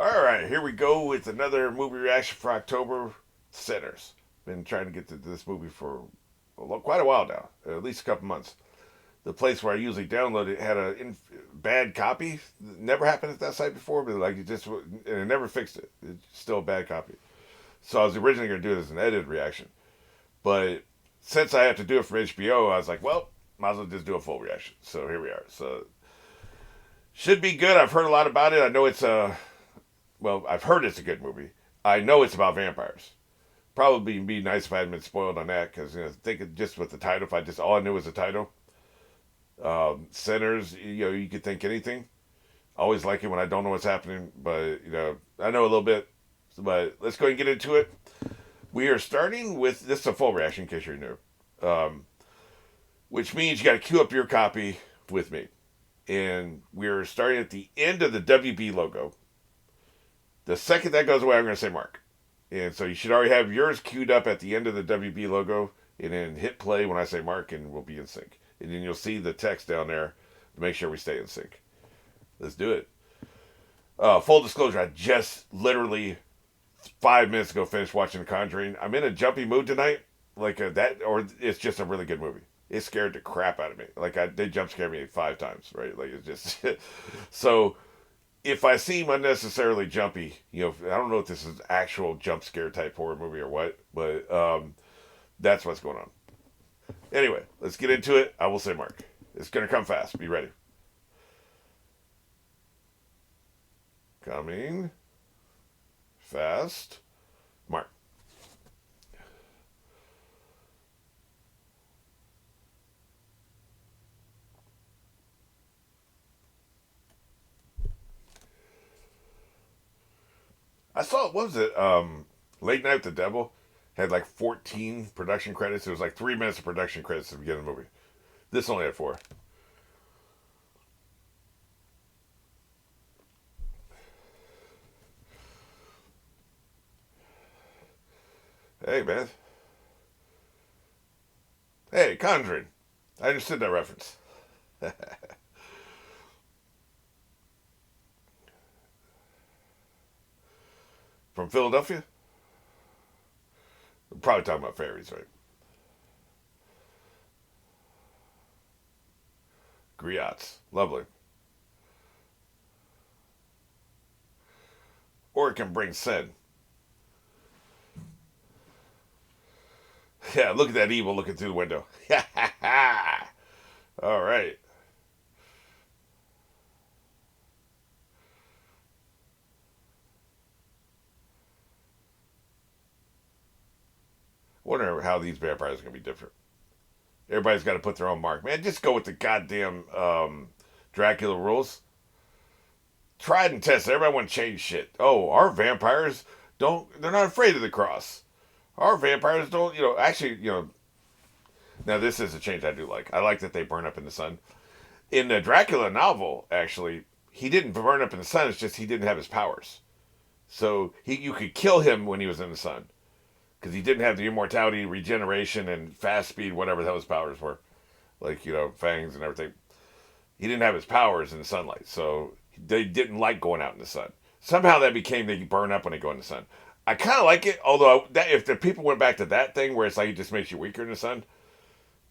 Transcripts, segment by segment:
All right, here we go with another movie reaction for October. Sinners. Been trying to get to this movie for quite a while now, at least a couple months. The place where I usually download it had a bad copy. Never happened at that site before, but like and it never fixed it. It's still a bad copy. So I was originally going to do it as an edited reaction, but since I have to do it for HBO, I was like, well, might as well just do a full reaction. So here we are. So should be good. I've heard a lot about it. I know it's a I've heard it's a good movie. I know it's about vampires. Probably be nice if I hadn't been spoiled on that because think just with the title. If I just all I knew was the title, Sinners. You could think anything. I always like it when I don't know what's happening, but I know a little bit. But let's go and get into it. We are starting with this is a full reaction in case you're new, which means you got to queue up your copy with me, and we're starting at the end of the WB logo. The second that goes away, I'm going to say Mark. And so you should already have yours queued up at the end of the WB logo, and then hit play when I say Mark, and we'll be in sync. And then you'll see the text down there to make sure we stay in sync. Let's do it. Full disclosure, I just literally 5 minutes ago finished watching The Conjuring. I'm in a jumpy mood tonight, or it's just a really good movie. It scared the crap out of me. They jump scared me 5 times, right? Like it's just so. If I seem unnecessarily jumpy, I don't know if this is actual jump scare type horror movie or what, but that's what's going on. Anyway, let's get into it. I will say Mark. It's going to come fast. Be ready. Coming fast. Mark. I saw, what was it? Late Night with the Devil had like 14 production credits. It was like 3 minutes of production credits at the beginning of the movie. This only had 4. Hey, man. Hey, Conjuring. I understood that reference. From Philadelphia? We're probably talking about fairies, right? Griots. Lovely. Or it can bring sin. Yeah, look at that evil looking through the window. All right. Wonder how these vampires are going to be different. Everybody's got to put their own mark. Man, just go with the goddamn Dracula rules. Tried and tested. Everybody want to change shit. Oh, our vampires they're not afraid of the cross. Our vampires don't, actually, now this is a change I do like. I like that they burn up in the sun. In the Dracula novel, actually, he didn't burn up in the sun. It's just he didn't have his powers. So you could kill him when he was in the sun because he didn't have the immortality, regeneration, and fast speed, whatever those powers were, like fangs and everything. He didn't have his powers in the sunlight, so they didn't like going out in the sun. Somehow that became they burn up when they go in the sun. I kind of like it, although if the people went back to that thing where it's like it just makes you weaker in the sun,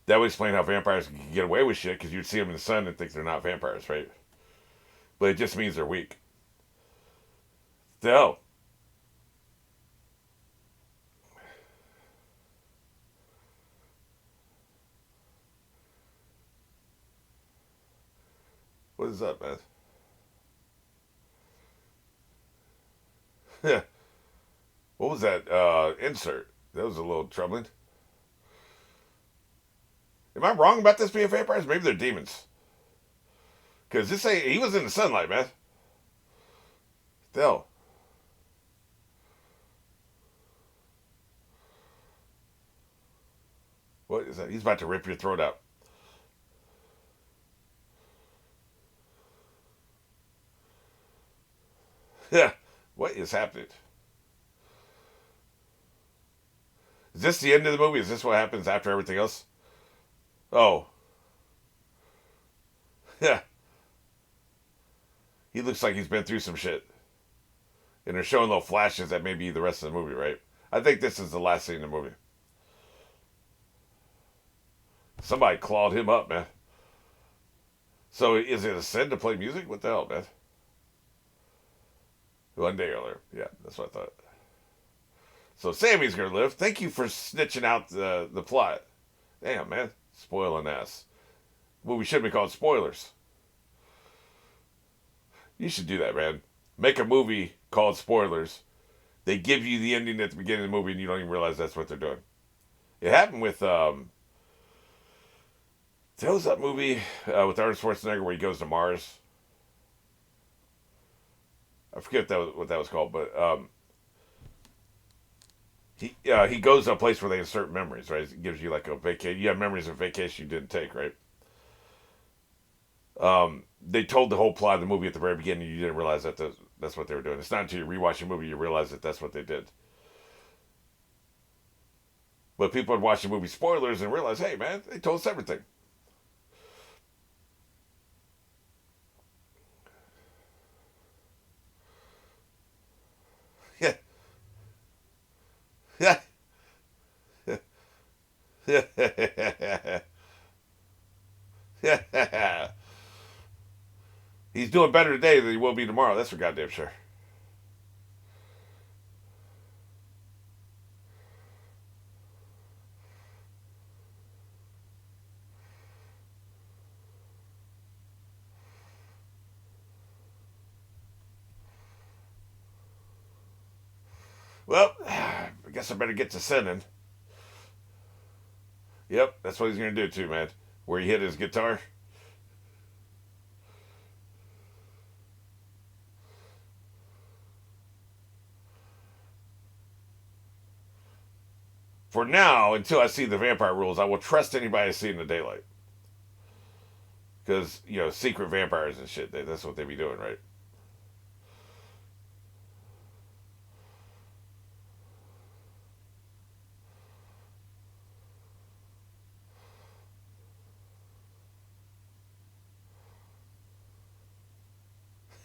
that would explain how vampires can get away with shit because you'd see them in the sun and think they're not vampires, right? But it just means they're weak. So, what is up, man? What was that insert? That was a little troubling. Am I wrong about this being vampires? Maybe they're demons. Because he was in the sunlight, man. Still. What is that? He's about to rip your throat out. Yeah. What is happening? Is this the end of the movie? Is this what happens after everything else? Oh. Yeah. He looks like he's been through some shit. And they're showing little flashes that may be the rest of the movie, right? I think this is the last scene in the movie. Somebody clawed him up, man. So is it a sin to play music? What the hell, man? One day earlier. Yeah, that's what I thought. So Sammy's gonna live. Thank you for snitching out the plot. Damn, man. Spoiling ass. Movie should be called Spoilers. You should do that, man. Make a movie called Spoilers. They give you the ending at the beginning of the movie and you don't even realize that's what they're doing. It happened with that was that movie with Arnold Schwarzenegger where he goes to Mars. I forget what that was called, but he goes to a place where they insert memories, right? It gives you like a vacation. You have memories of vacation you didn't take, right? They told the whole plot of the movie at the very beginning. You didn't realize that's what they were doing. It's not until you rewatch the movie you realize that that's what they did. But people would watch the movie spoilers and realize, hey man, they told us everything. Yeah, yeah, yeah. He's doing better today than he will be tomorrow. That's for goddamn sure. Well, I guess I better get to sending. Yep, that's what he's gonna do too, man. Where he hit his guitar. For now, until I see the vampire rules, I will trust anybody I see in the daylight. Because, secret vampires and shit, that's what they be doing, right?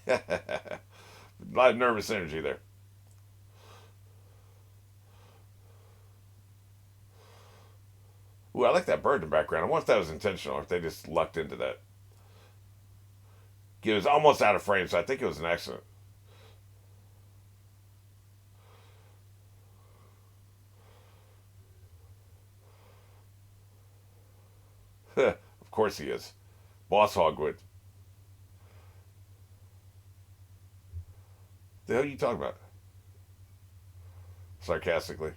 A lot of nervous energy there. Ooh, I like that bird in the background. I wonder if that was intentional or if they just lucked into that. It was almost out of frame, so I think it was an accident. Of course he is. Boss Hogwood. The hell are you talking about? Sarcastically.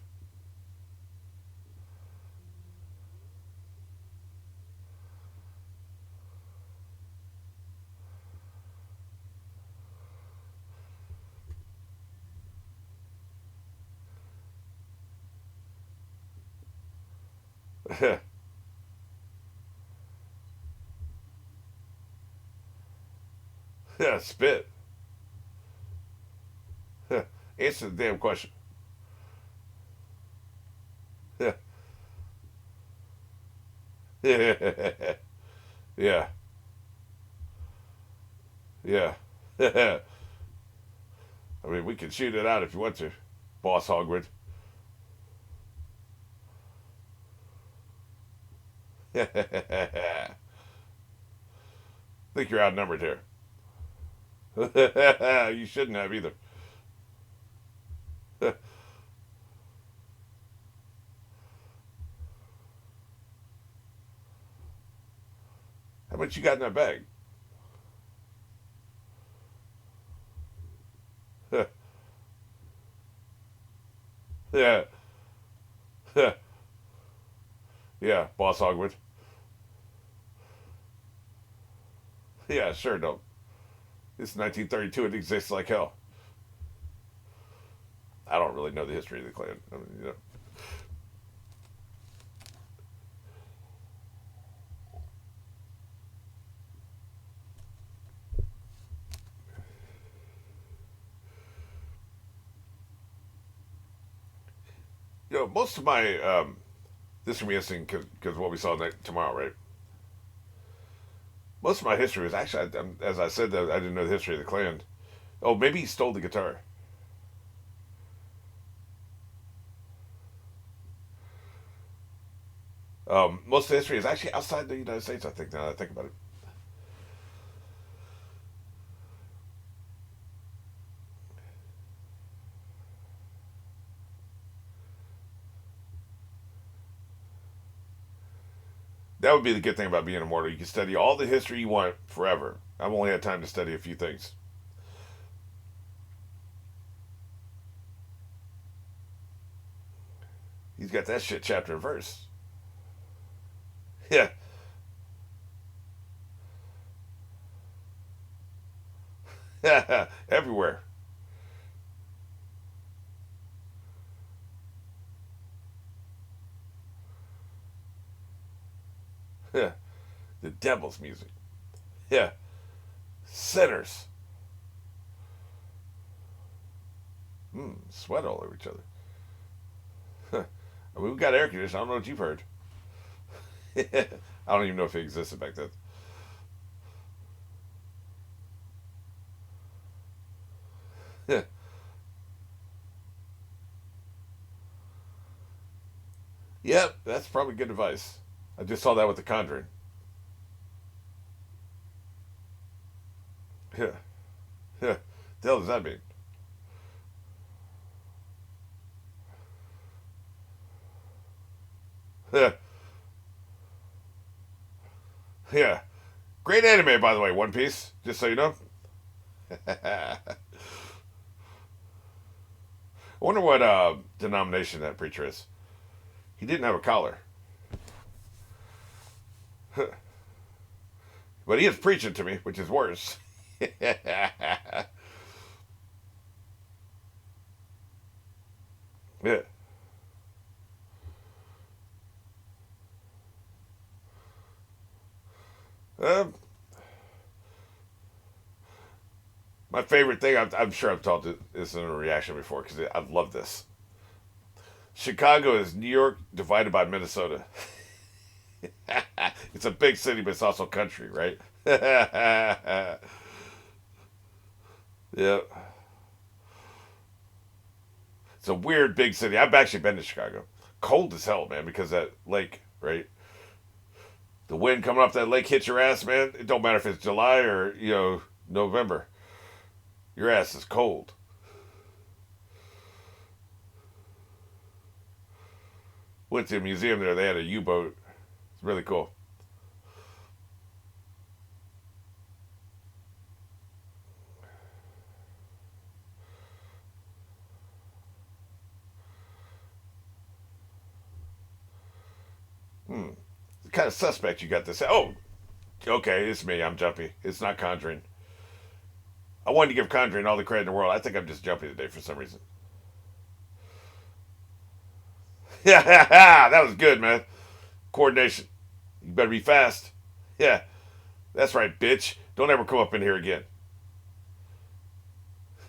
Yeah, spit. Answer the damn question. Yeah. Yeah. Yeah. I mean, we can shoot it out if you want to. Boss Hogwarts. I think you're outnumbered here. You shouldn't have either. How much you got in that bag? Yeah. Yeah, Boss Hogwarts. Yeah, sure don't. It's 1932. It exists like hell. I don't really know the history of the clan. I mean, most of my this is gonna be interesting because what we saw tomorrow, right? Most of my history was actually, as I said, that I didn't know the history of the clan. Oh, maybe he stole the guitar. Most of the history is actually outside the United States. I think now that I think about it. That would be the good thing about being immortal. You can study all the history you want forever. I've only had time to study a few things. He's got that shit chapter and verse. Yeah. Everywhere. Yeah. The devil's music. Yeah. Sinners. Sweat all over each other. I mean, we got air conditioning. I don't know what you've heard. I don't even know if it existed back then. Yeah. Yep, that's probably good advice. I just saw that with The Conjuring. Yeah. Yeah. The hell does that mean? Yeah. Yeah. Great anime, by the way, One Piece, just so you know. I wonder what denomination that preacher is. He didn't have a collar. But he is preaching to me, which is worse. Yeah. Um, my favorite thing, I'm sure I've told this in a reaction before because I've loved this. Chicago is New York divided by Minnesota. It's a big city, but it's also country, right? Yeah. It's a weird big city. I've actually been to Chicago. Cold as hell, man, because that lake, right? The wind coming off that lake hits your ass, man. It don't matter if it's July or, November. Your ass is cold. Went to a museum there. They had a U-boat. It's really cool. It's kind of suspect you got this. Oh, okay, it's me. I'm jumpy. It's not Conjuring. I wanted to give Conjuring all the credit in the world. I think I'm just jumpy today for some reason. Yeah, that was good, man. Coordination. You better be fast. Yeah, that's right, bitch. Don't ever come up in here again.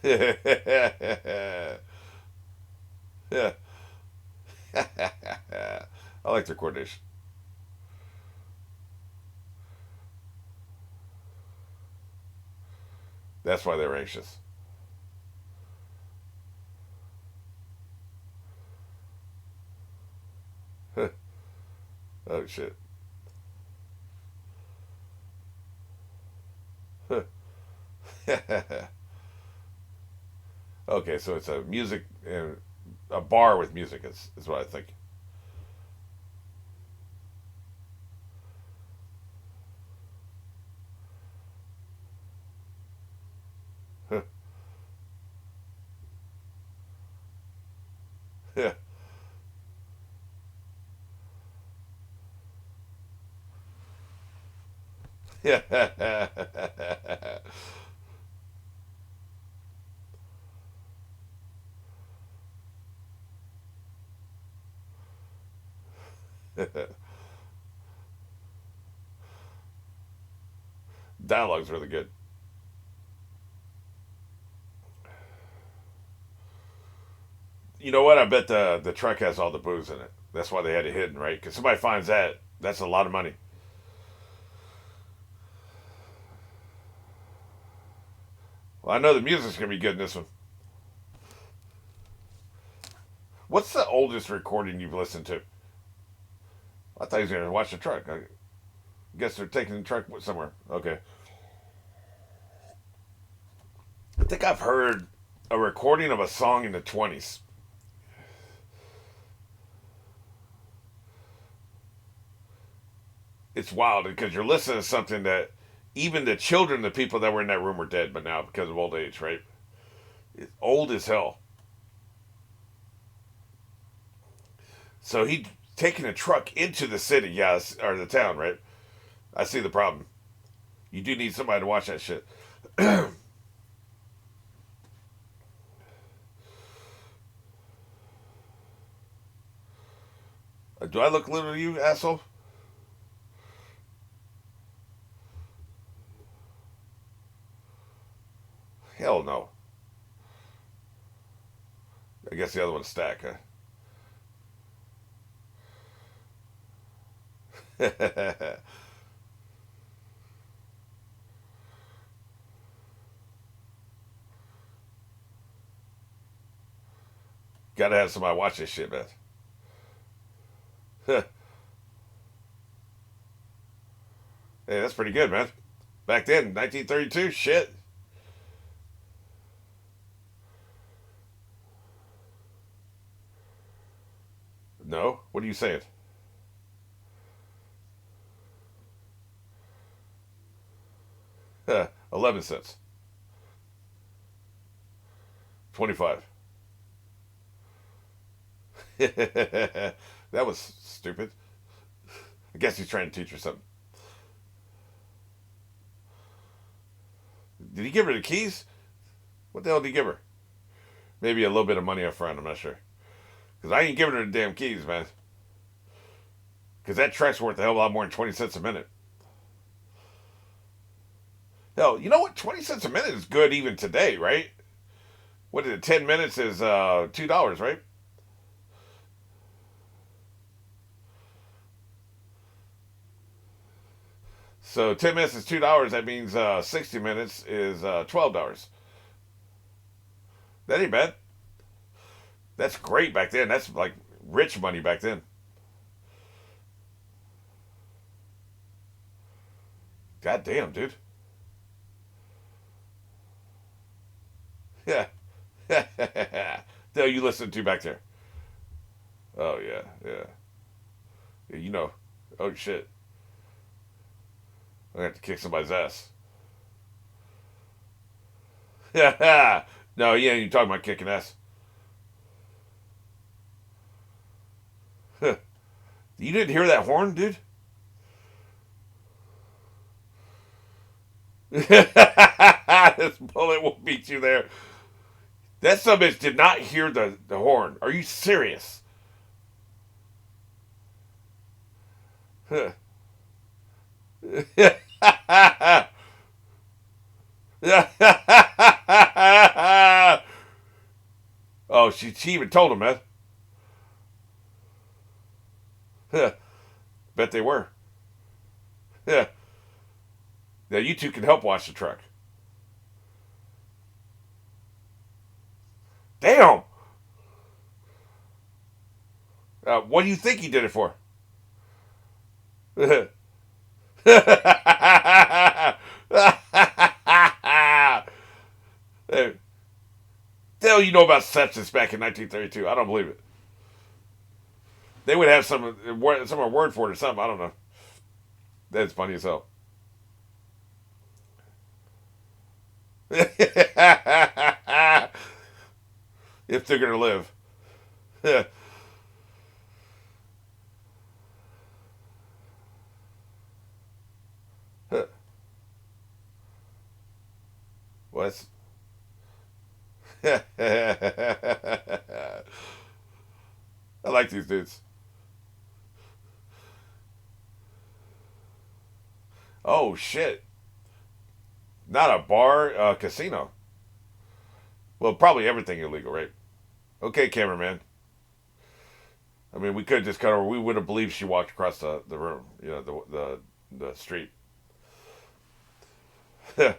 Yeah. I like their coordination. That's why they were anxious. Oh shit. Okay, so it's a music a bar with music is what I think. Yeah. Yeah. Dialogue's really good. You know what? I bet the truck has all the booze in it. That's why they had it hidden, right? Because somebody finds that, that's a lot of money. Well, I know the music's gonna be good in this one. What's the oldest recording you've listened to? I thought he was going to watch the truck. I guess they're taking the truck somewhere. Okay. I think I've heard a recording of a song in the 20s. It's wild because you're listening to something that even the children, the people that were in that room were dead, but now because of old age, right? It's old as hell. So he taking a truck into the city, yes, or the town, right? I see the problem. You do need somebody to watch that shit. Do I look little to you, asshole? Hell no. I guess the other one's stack, huh? Gotta have somebody watch this shit, man. Hey, that's pretty good, man. Back then, 1932, shit. No? What are you saying? 11 cents. 25. That was stupid. I guess he's trying to teach her something. Did he give her the keys? What the hell did he give her? Maybe a little bit of money up front, I'm not sure. Because I ain't giving her the damn keys, man. Because that truck's worth a hell of a lot more than 20 cents a minute. Hell, you know what? 20 cents a minute is good even today, right? What is it? 10 minutes is $2, right? So 10 minutes is $2. That means 60 minutes is $12. That ain't bad. That's great back then. That's like rich money back then. God damn, dude. Yeah. Hell, you listen to back there. Oh yeah, yeah. Yeah, you know. Oh shit. I'm gonna have to kick somebody's ass. Yeah. No, yeah, you talking about kicking ass. You didn't hear that horn, dude? This bullet will beat you there. That son bitch did not hear the horn. Are you serious? Oh, she even told him, man. Bet they were. Yeah. Now you two can help watch the truck. Damn. What do you think he did it for? Hey, the hell you know about sepsis back in 1932? I don't believe it. They would have some word for it or something. I don't know. That's funny as hell. If they're gonna live. What? I like these dudes. Oh shit! Not a bar, casino. Well, probably everything illegal, right? Okay, cameraman. I mean, we could just cut over. We would have believed she walked across the room, the street. So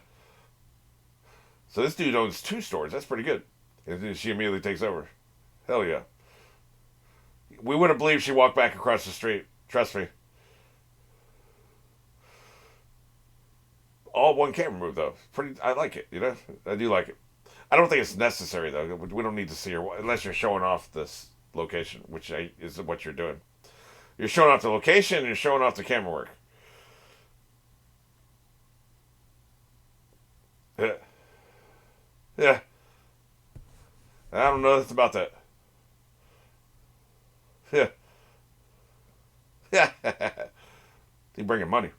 this dude owns two stores. That's pretty good. And then she immediately takes over. Hell yeah. We would have believed she walked back across the street. Trust me. All one camera move though. Pretty. I like it. You know, I do like it. I don't think it's necessary though. We don't need to see her unless you're showing off this location, which is what you're doing. You're showing off the location and you're showing off the camera work. Yeah. Yeah. I don't know nothing about that. Yeah. Yeah. He bringing money.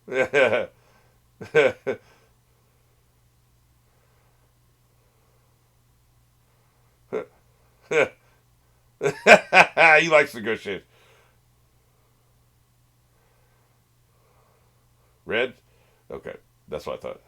Yeah. He likes to negotiate. Red? Okay. That's what I thought.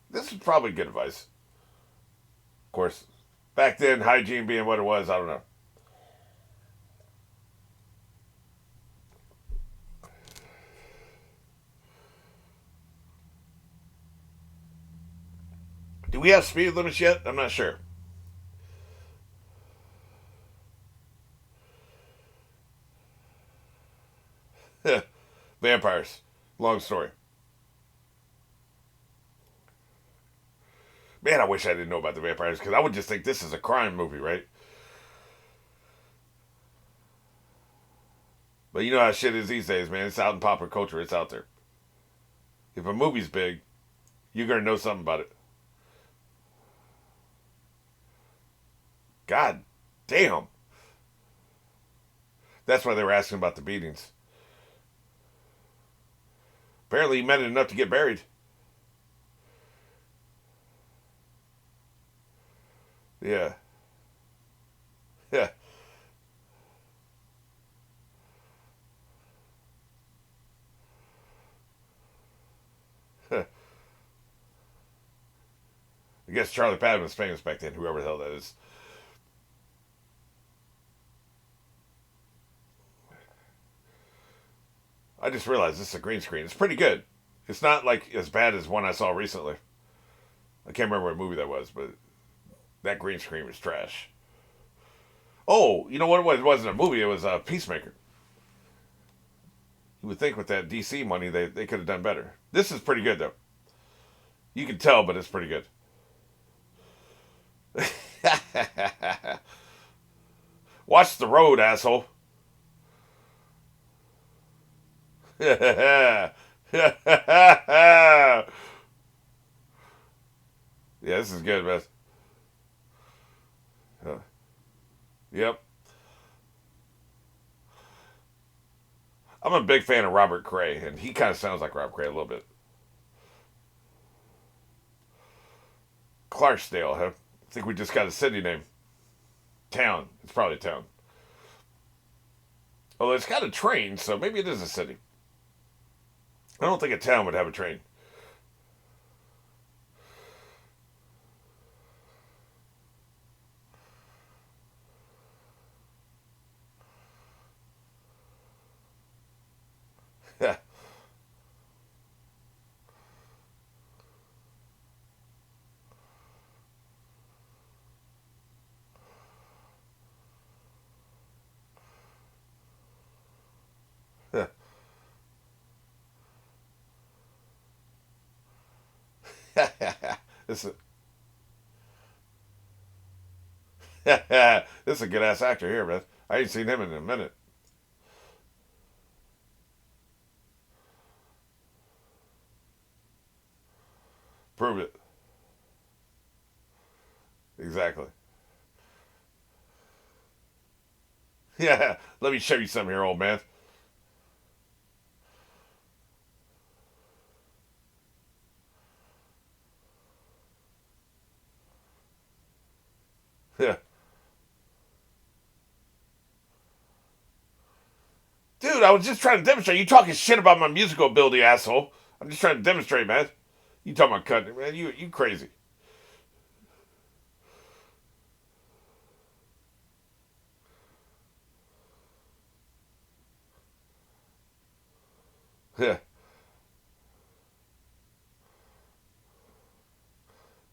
This is probably good advice. Of course, back then, hygiene being what it was, I don't know. Do we have speed limits yet? I'm not sure. Vampires. Long story. Man, I wish I didn't know about the vampires because I would just think this is a crime movie, right? But you know how shit is these days, man. It's out in popular culture. It's out there. If a movie's big, you're gonna know something about it. God damn. That's why they were asking about the beatings. Apparently, he meant it enough to get buried. Yeah. Yeah. I guess Charlie Patton was famous back then, whoever the hell that is. I just realized this is a green screen. It's pretty good. It's not like as bad as one I saw recently. I can't remember what movie that was, but that green screen was trash. Oh, you know what it was? It wasn't a movie. It was a Peacemaker. You would think with that DC money, they could have done better. This is pretty good, though. You can tell, but it's pretty good. Watch the road, asshole. Yeah, this is good, man. Yep. I'm a big fan of Robert Cray, and he kind of sounds like Rob Cray a little bit. Clarksdale, huh? I think we just got a city name. Town. It's probably a town. Although it's got a train, so maybe it is a city. I don't think a town would have a train. Yeah. this is this is a good ass actor here, man. I ain't seen him in a minute. Prove it. Exactly. Yeah. Let me show you something here, old man. Yeah. Dude, I was just trying to demonstrate. You talking shit about my musical ability, asshole. I'm just trying to demonstrate, man. You talking about cutting, man. You crazy. Yeah.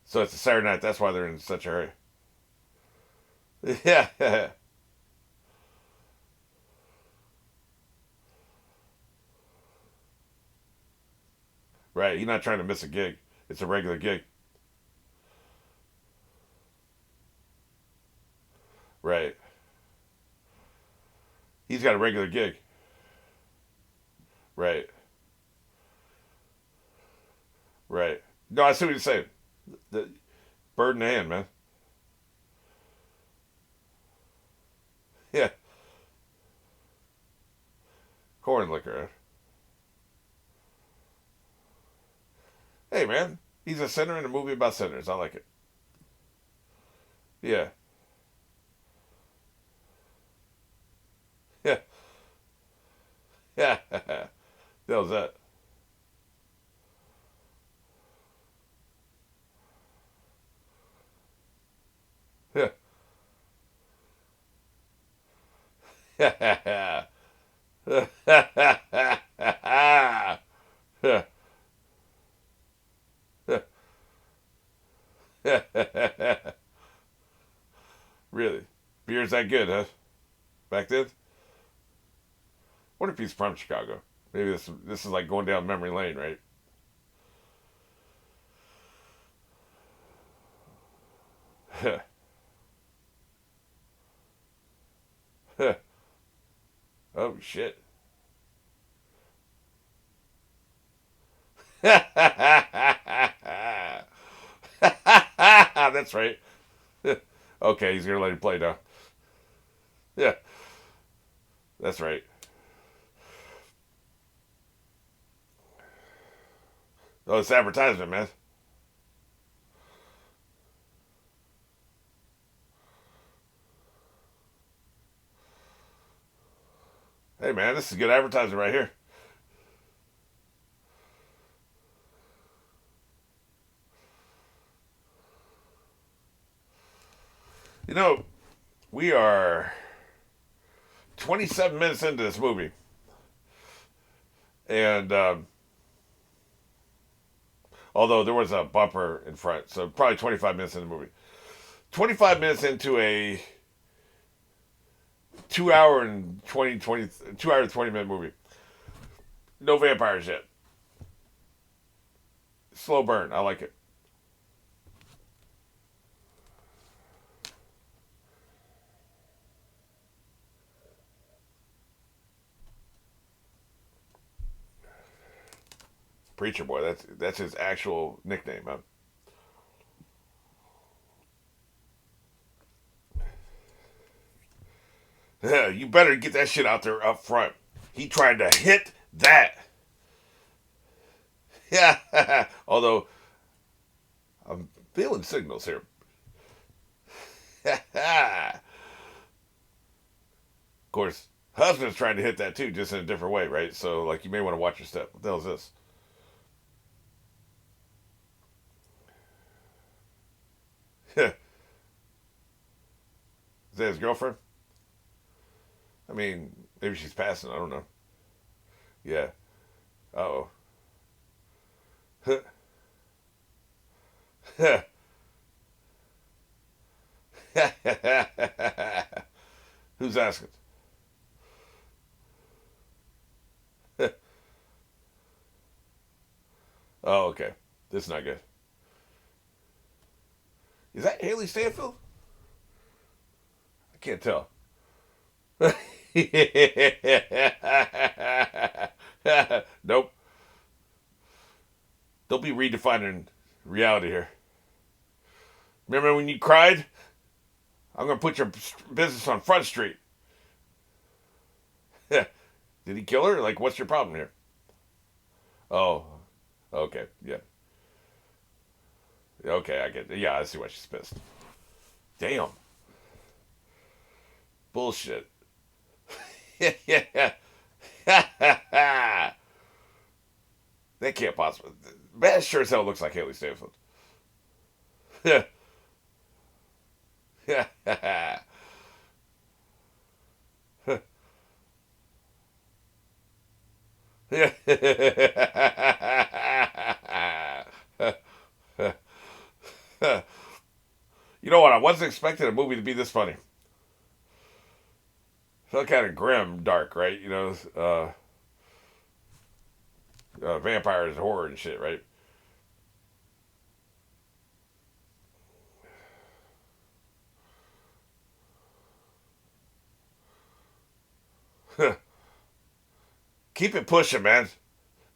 So it's a Saturday night. That's why they're in such a hurry. Yeah. Right. You're not trying to miss a gig. It's a regular gig. Right. He's got a regular gig. Right. Right. No, I see what you're saying. The bird in the hand, man. Yeah. Corn liquor. Hey, man. He's a sinner in a movie about sinners. I like it. Yeah. Yeah. Yeah. That was that. Yeah. Yeah. Really? Beer's that good, huh? Back then? What if he's from Chicago? Maybe this is like going down memory lane, right? Oh shit. That's right. Okay, he's gonna let him play now. Yeah, that's right. Oh, it's advertisement, man. Hey, man, this is good advertising right here. You know, we are 27 minutes into this movie, and although there was a bumper in front, so probably 25 minutes into the movie. 25 minutes into a 2 hour and 2 hour and 20 minute movie. No vampires yet. Slow burn. I like it. Preacher boy. That's his actual nickname, man. Yeah, you better get that shit out there up front. He tried to hit that. Yeah. Although I'm feeling signals here. Of course, husband's trying to hit that too, just in a different way, right? So, like, you may want to watch your step. What the hell is this? Is that his girlfriend? I mean, maybe she's passing. I don't know. Yeah. Uh oh. Who's asking? Oh, okay. This is not good. Is that Haley Stanfield? I can't tell. Nope. They'll be redefining reality here. Remember when you cried? I'm going to put your business on Front Street. Did he kill her? Like, what's your problem here? Oh, okay. Yeah. Okay, I get it. Yeah, I see why she's pissed. Damn. Bullshit. Yeah. They can't possibly. Man, sure as hell looks like Haley Stanfield. Yeah. Yeah. You know what? I wasn't expecting a movie to be this funny. Felt kind of grim, dark, right? Vampires, horror, and shit, right? Keep it pushing, man.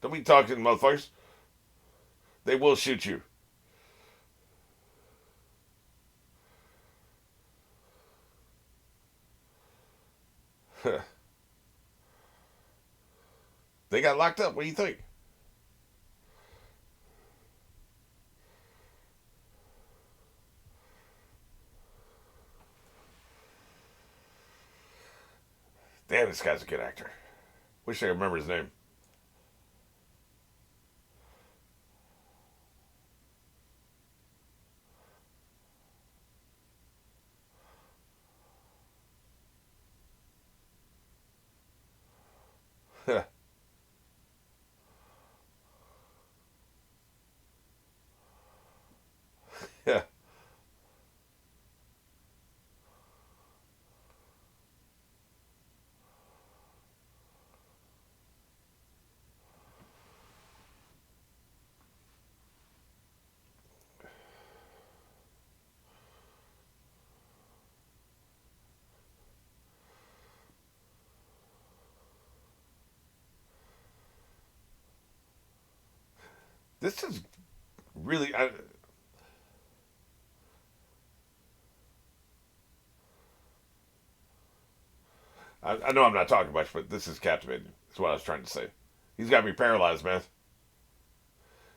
Don't be talking, motherfuckers. They will shoot you. They got locked up. What do you think? Damn, this guy's a good actor. Wish I could remember his name. Yeah. This is really. I know I'm not talking much, but this is captivating. That's what I was trying to say. He's got me paralyzed, man.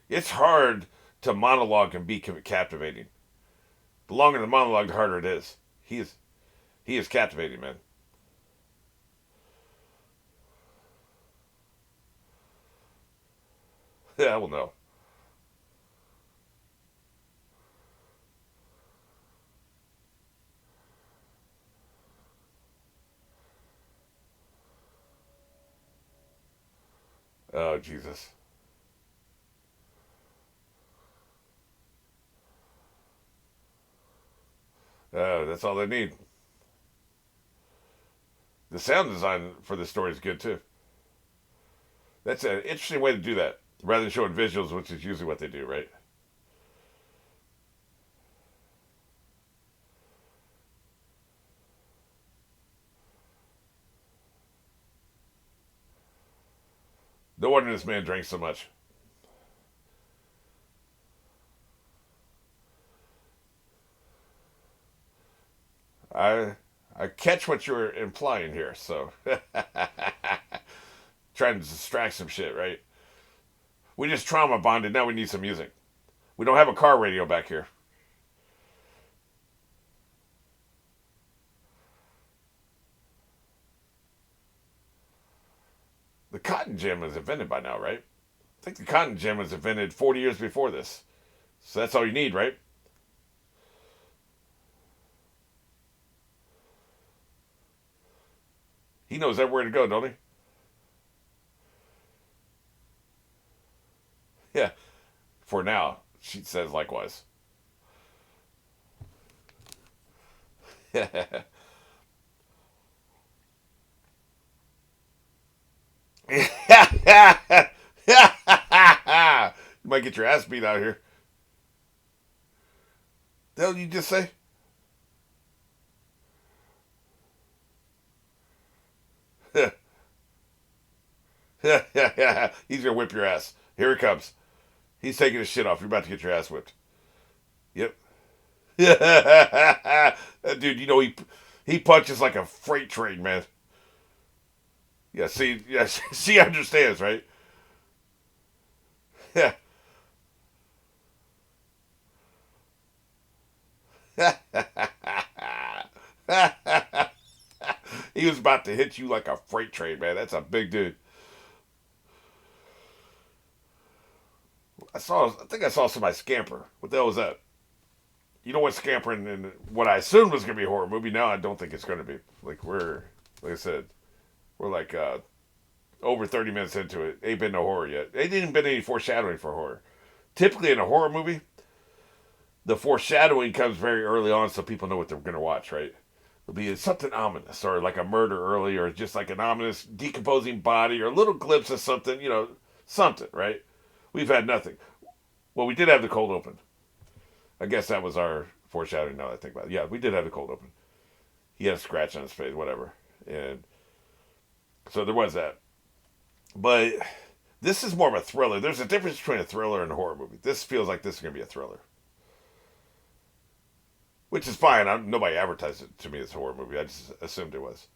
It's hard to monologue and be captivating. The longer the monologue, the harder it is. He is captivating, man. Yeah, well, no. Oh, Jesus. That's all they need. The sound design for the story is good too. That's an interesting way to do that, rather than showing visuals, which is usually what they do, right? No wonder this man drank so much. I I catch what you're implying here, so trying to distract some shit, right? We just trauma bonded. Now we need some music. We don't have a car radio back here. The cotton gin was invented by now, right? I think the cotton gin was invented 40 years before this. So that's all you need, right? He knows everywhere to go, don't he? Yeah. For now, she says likewise. You might get your ass beat out here. The hell did you just say? He's gonna whip your ass. Here it comes. He's taking his shit off. You're about to get your ass whipped. Yep. Dude, he punches like a freight train, man. Yeah, see, yeah, she understands, right? Yeah. He was about to hit you like a freight train, man. That's a big dude. I think I saw somebody scamper. What the hell was that? You know what scampering and what I assumed was gonna be a horror movie. Now I don't think it's gonna be. Like I said, we're like over 30 minutes into it. Ain't been no horror yet. Ain't even been any foreshadowing for horror. Typically in a horror movie, the foreshadowing comes very early on, so people know what they're gonna watch. Right? It'll be something ominous, or like a murder early, or just like an ominous decomposing body, or a little glimpse of something. Something. Right? We've had nothing. Well, we did have the cold open. I guess that was our foreshadowing. Now that I think about it, yeah, we did have the cold open. He had a scratch on his face, whatever, and so there was that. But this is more of a thriller. There's a difference between a thriller and a horror movie. This feels like this is going to be a thriller, which is fine. Nobody advertised it to me as a horror movie. I just assumed it was.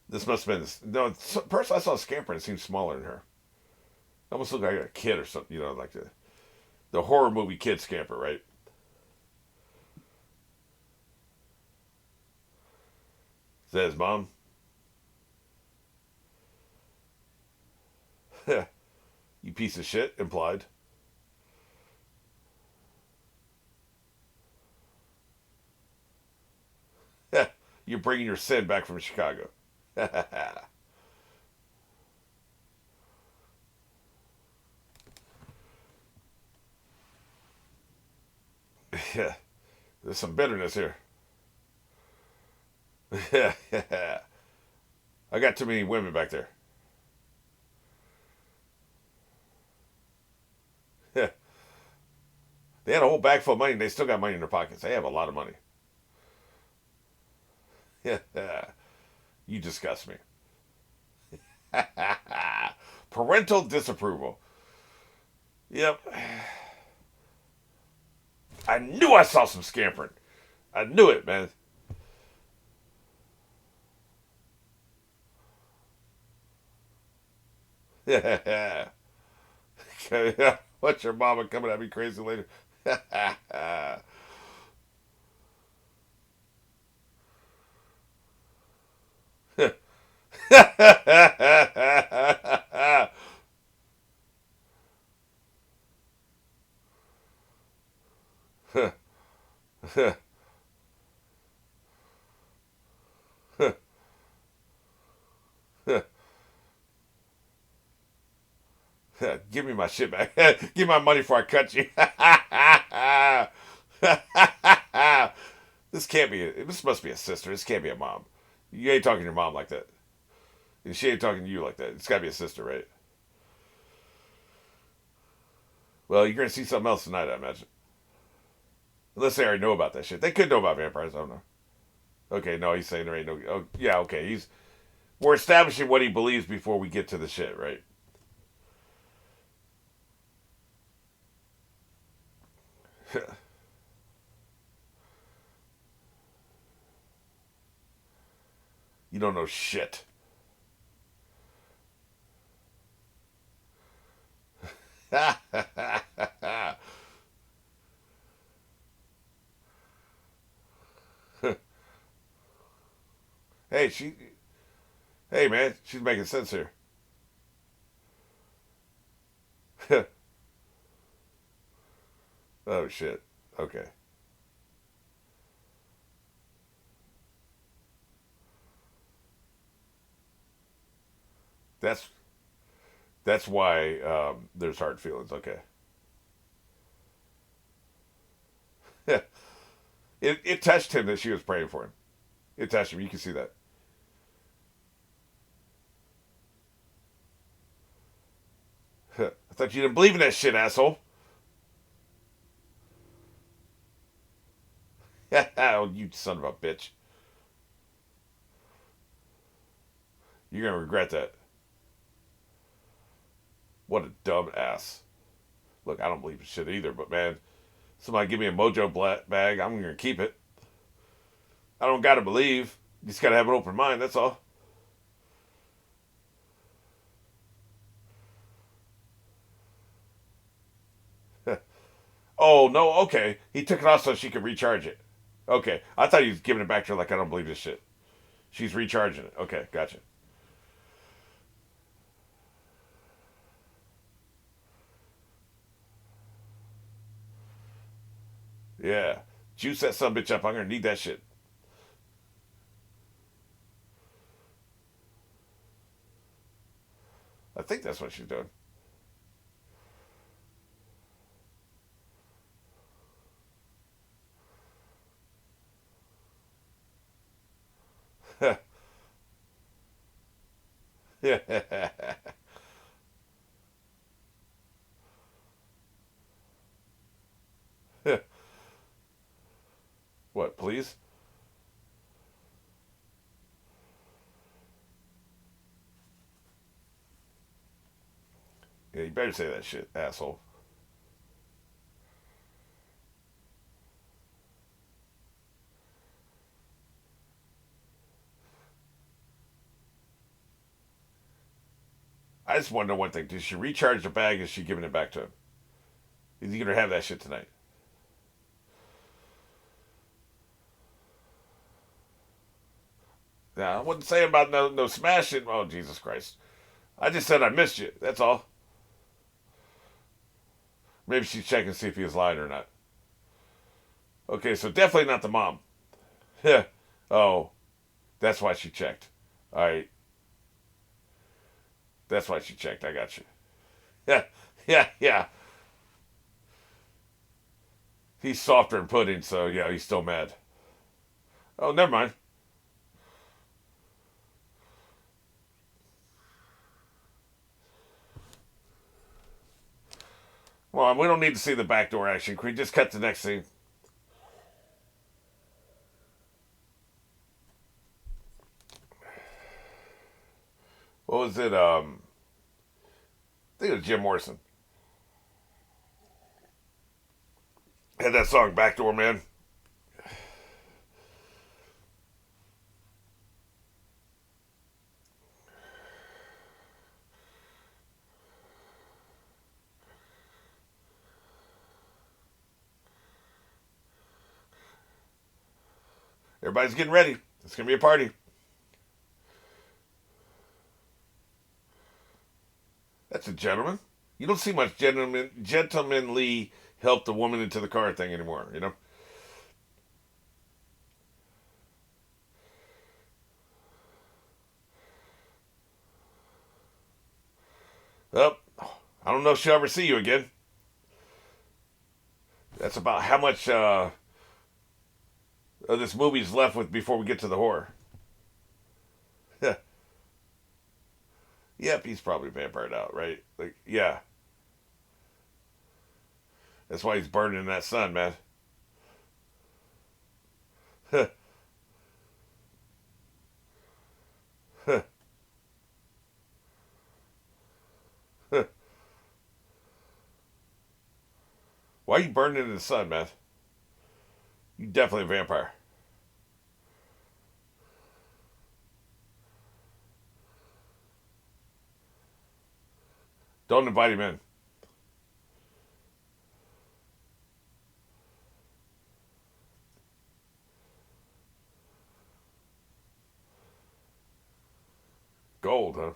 This must have been no. Person I saw scampering seemed smaller than her. Almost looked like a kid or something. Like the horror movie kid scamper, right? Is that his mom? You piece of shit. Implied. You're bringing your sin back from Chicago. Yeah, there's some bitterness here. Yeah, I got too many women back there. Yeah, they had a whole bag full of money and they still got money in their pockets. They have a lot of money. Yeah, you disgust me. Parental disapproval. Yep. I knew I saw some scampering. I knew it, man. Yeah. What's your mama coming at me crazy later? Give me my shit back. Give me my money before I cut you. This can't be. This must be a sister. This can't be a mom. You ain't talking to your mom like that. And she ain't talking to you like that. It's got to be a sister, right? Well, you're gonna see something else tonight, I imagine. Unless they already know about that shit. They could know about vampires. I don't know. Okay, no, he's saying there ain't no. Oh, yeah, okay. We're establishing what he believes before we get to the shit, right? You don't know shit. hey, she. Hey, man, she's making sense here. Oh shit. Okay. That's that's why there's hard feelings. Okay. it touched him that she was praying for him. It touched him. You can see that. I thought you didn't believe in that shit, asshole. Oh, you son of a bitch. You're gonna regret that. What a dumb ass. Look, I don't believe in shit either, but man, somebody give me a mojo bag, I'm gonna keep it. I don't gotta believe. You just gotta have an open mind. That's all. Oh no, okay. He took it off so she could recharge it. Okay, I thought he was giving it back to her. Like I don't believe this shit. She's recharging it. Okay, gotcha. Yeah, juice that son bitch up. I'm gonna need that shit. I think that's what she's doing. Yeah. What? Please? Yeah, you better say that shit, asshole. I just want to know one thing: did she recharge the bag? Is she giving it back to him? Is he gonna have that shit tonight? Now, I wasn't saying about no smashing. Oh Jesus Christ! I just said I missed you. That's all. Maybe she's checking to see if he was lying or not. Okay, so definitely not the mom. Yeah. Oh, that's why she checked. All right, that's why she checked. I got you. Yeah, yeah, yeah. He's softer than pudding, so yeah, he's still mad. Oh, never mind. Well, we don't need to see the backdoor action. Can we just cut to the next scene? What was it? I think it was Jim Morrison. Had that song "Backdoor Man." Everybody's getting ready. It's gonna be a party. That's a gentleman. You don't see much gentlemanly help the woman into the car thing anymore. You know. Well, I don't know if she'll ever see you again. That's about how much of this movie's left with before we get to the horror. Yep, he's probably vampired out, right? Like, yeah, that's why he's burning in that sun, man. Why are you burning in the sun, man? You definitely a vampire. Don't invite him in. Gold, huh?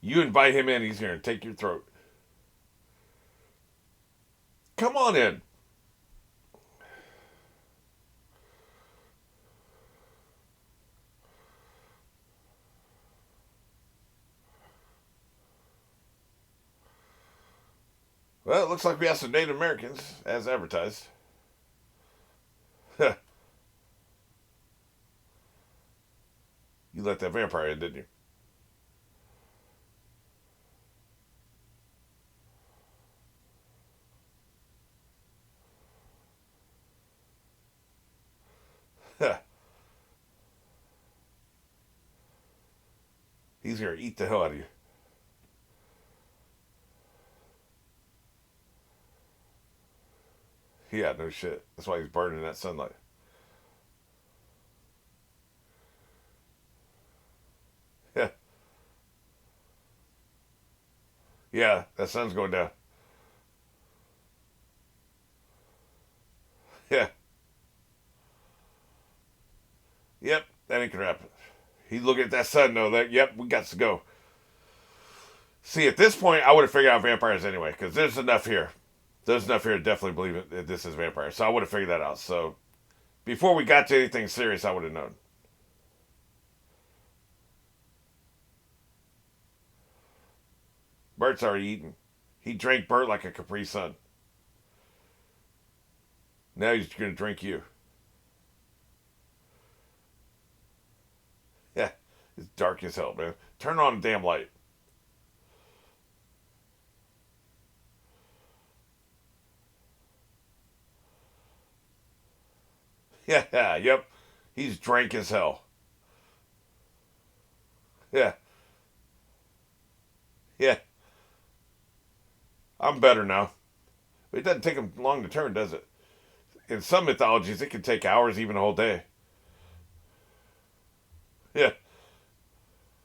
You invite him in, he's gonna take your throat. Come on in. Well, it looks like we have some Native Americans, as advertised. You let that vampire in, didn't you? He's gonna eat the hell out of you. Yeah, no shit. That's why he's burning in that sunlight. Yeah, yeah, that sun's going down. That ain't gonna happen. He's looking at that sun, though. That, yep, we got to go. See, at this point, I would have figured out vampires anyway, because there's enough here. There's enough here to definitely believe that this is vampires. So I would have figured that out. So before we got to anything serious, I would have known. Bert's already eaten. He drank Bert like a Capri Sun. Now he's going to drink you. Yeah, it's dark as hell, man. Turn on the damn light. Yeah, yep. He's drank as hell. Yeah, yeah. I'm better now. It doesn't take him long to turn, does it? In some mythologies, it can take hours, even a whole day. Yeah,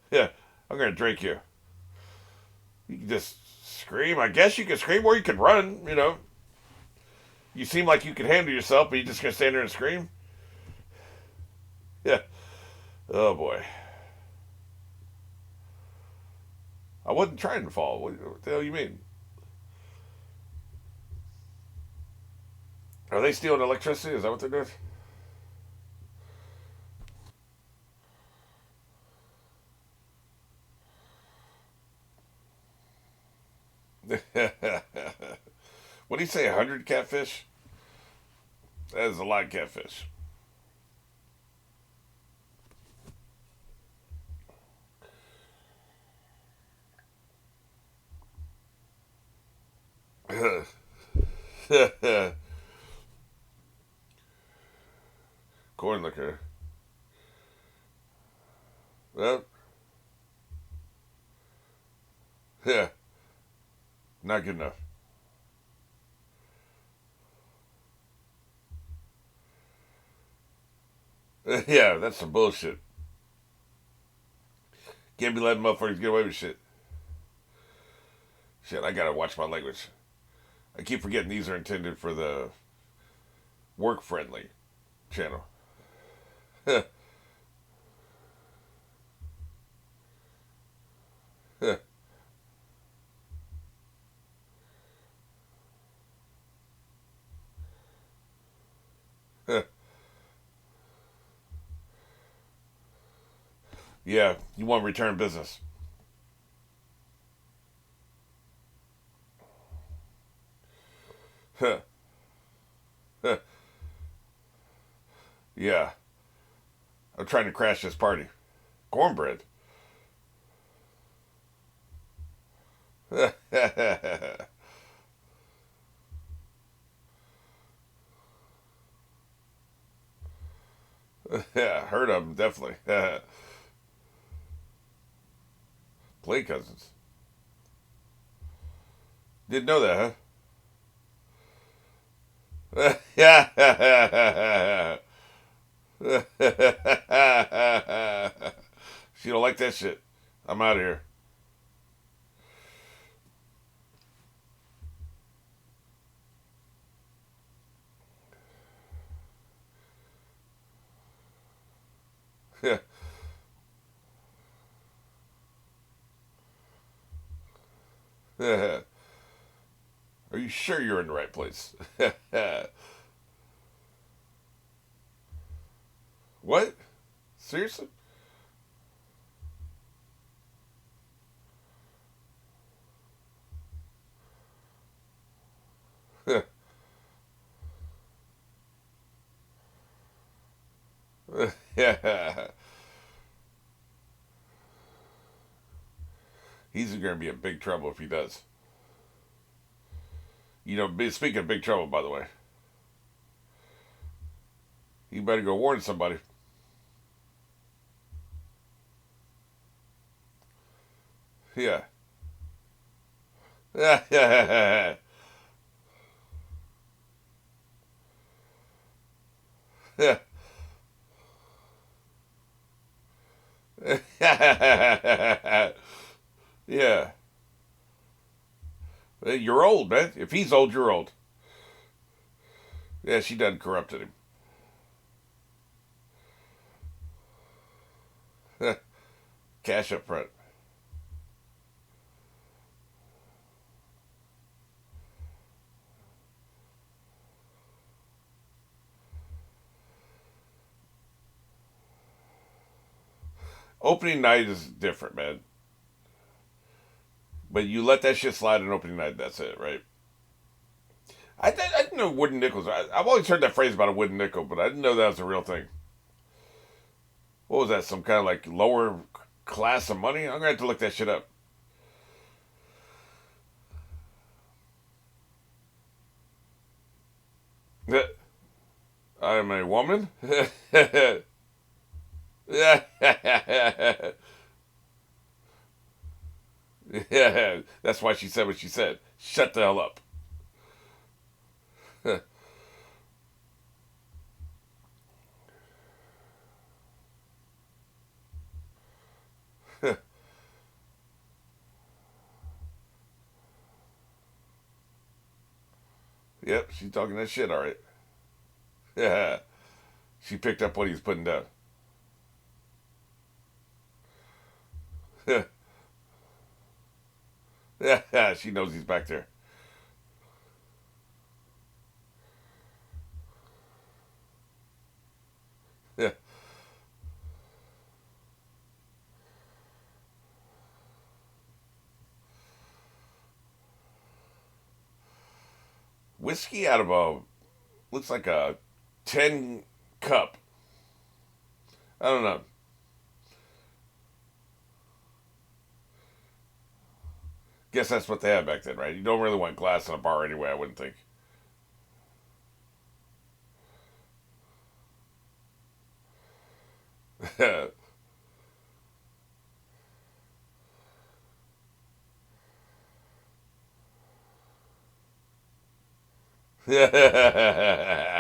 yeah. I'm going to drink you. You can just scream. I guess you can scream or you can run, you know. You seem like you can handle yourself, but you just going to stand there and scream? Yeah. Oh, boy. I wasn't trying to fall. What the hell you mean? Are they stealing electricity? Is that what they're doing? What do you say, 100 catfish? That is a lot of catfish. Corn liquor. Well, yeah, not good enough. Yeah, that's some bullshit. Can't be letting motherfuckers get away with shit. Shit, I gotta watch my language. I keep forgetting these are intended for the work friendly channel. Yeah, you want return business. Yeah, I'm trying to crash this party. Cornbread. Yeah, heard of them, definitely. Play cousins. Didn't know that, huh? Yeah. She don't like that shit. I'm out of here. Are you sure you're in the right place? What? Seriously? Yeah. He's going to be in big trouble if he does. You know, speaking of big trouble, by the way, you better go warn somebody. Yeah. Yeah. Yeah. Yeah. You're old, man. If he's old, you're old. Yeah, she done corrupted him. Cash up front. Opening night is different, man. But you let that shit slide on opening night, that's it, right? I didn't know wooden nickels. I've always heard that phrase about a wooden nickel, but I didn't know that was a real thing. What was that? Some kind of like lower class of money? I'm gonna have to look that shit up. I'm a woman. Yeah, yeah. That's why she said what she said. Shut the hell up. Yep, she's talking that shit. All right. Yeah, she picked up what he's putting down. Yeah, she knows he's back there. Yeah. Whiskey out of a looks like a tin cup. I don't know. Guess that's what they had back then, right? You don't really want glass in a bar anyway. I wouldn't think. Yeah.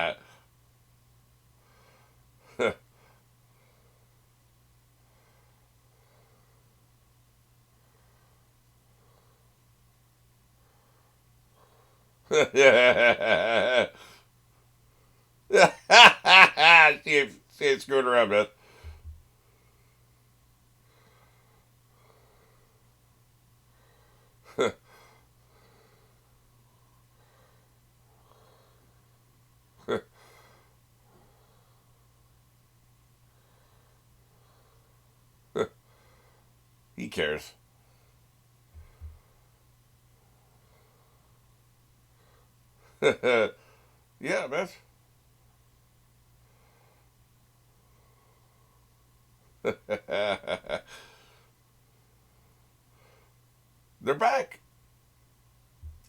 Yeah. She ain't screwing around, man. He cares. Yeah, man. They're back.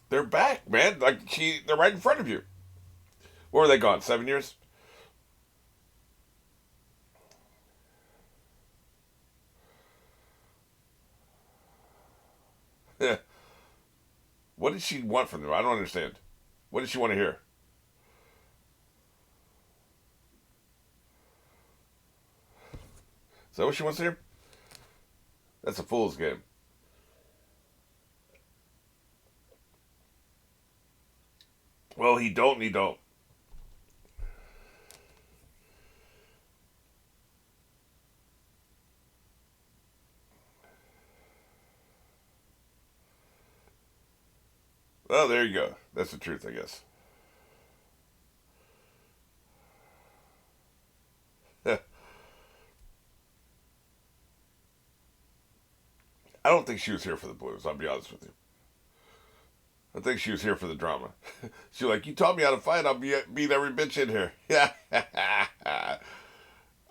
They're back, man. They're right in front of you. Where were they gone? 7 years? What did she want from them? I don't understand. What did she want to hear? Is that what she wants to hear? That's a fool's game. Well, he don't and he don't. Well, there you go. That's the truth, I guess. I don't think she was here for the blues. I'll be honest with you. I think she was here for the drama. She's like, you taught me how to fight. I'll beat every bitch in here. Yeah.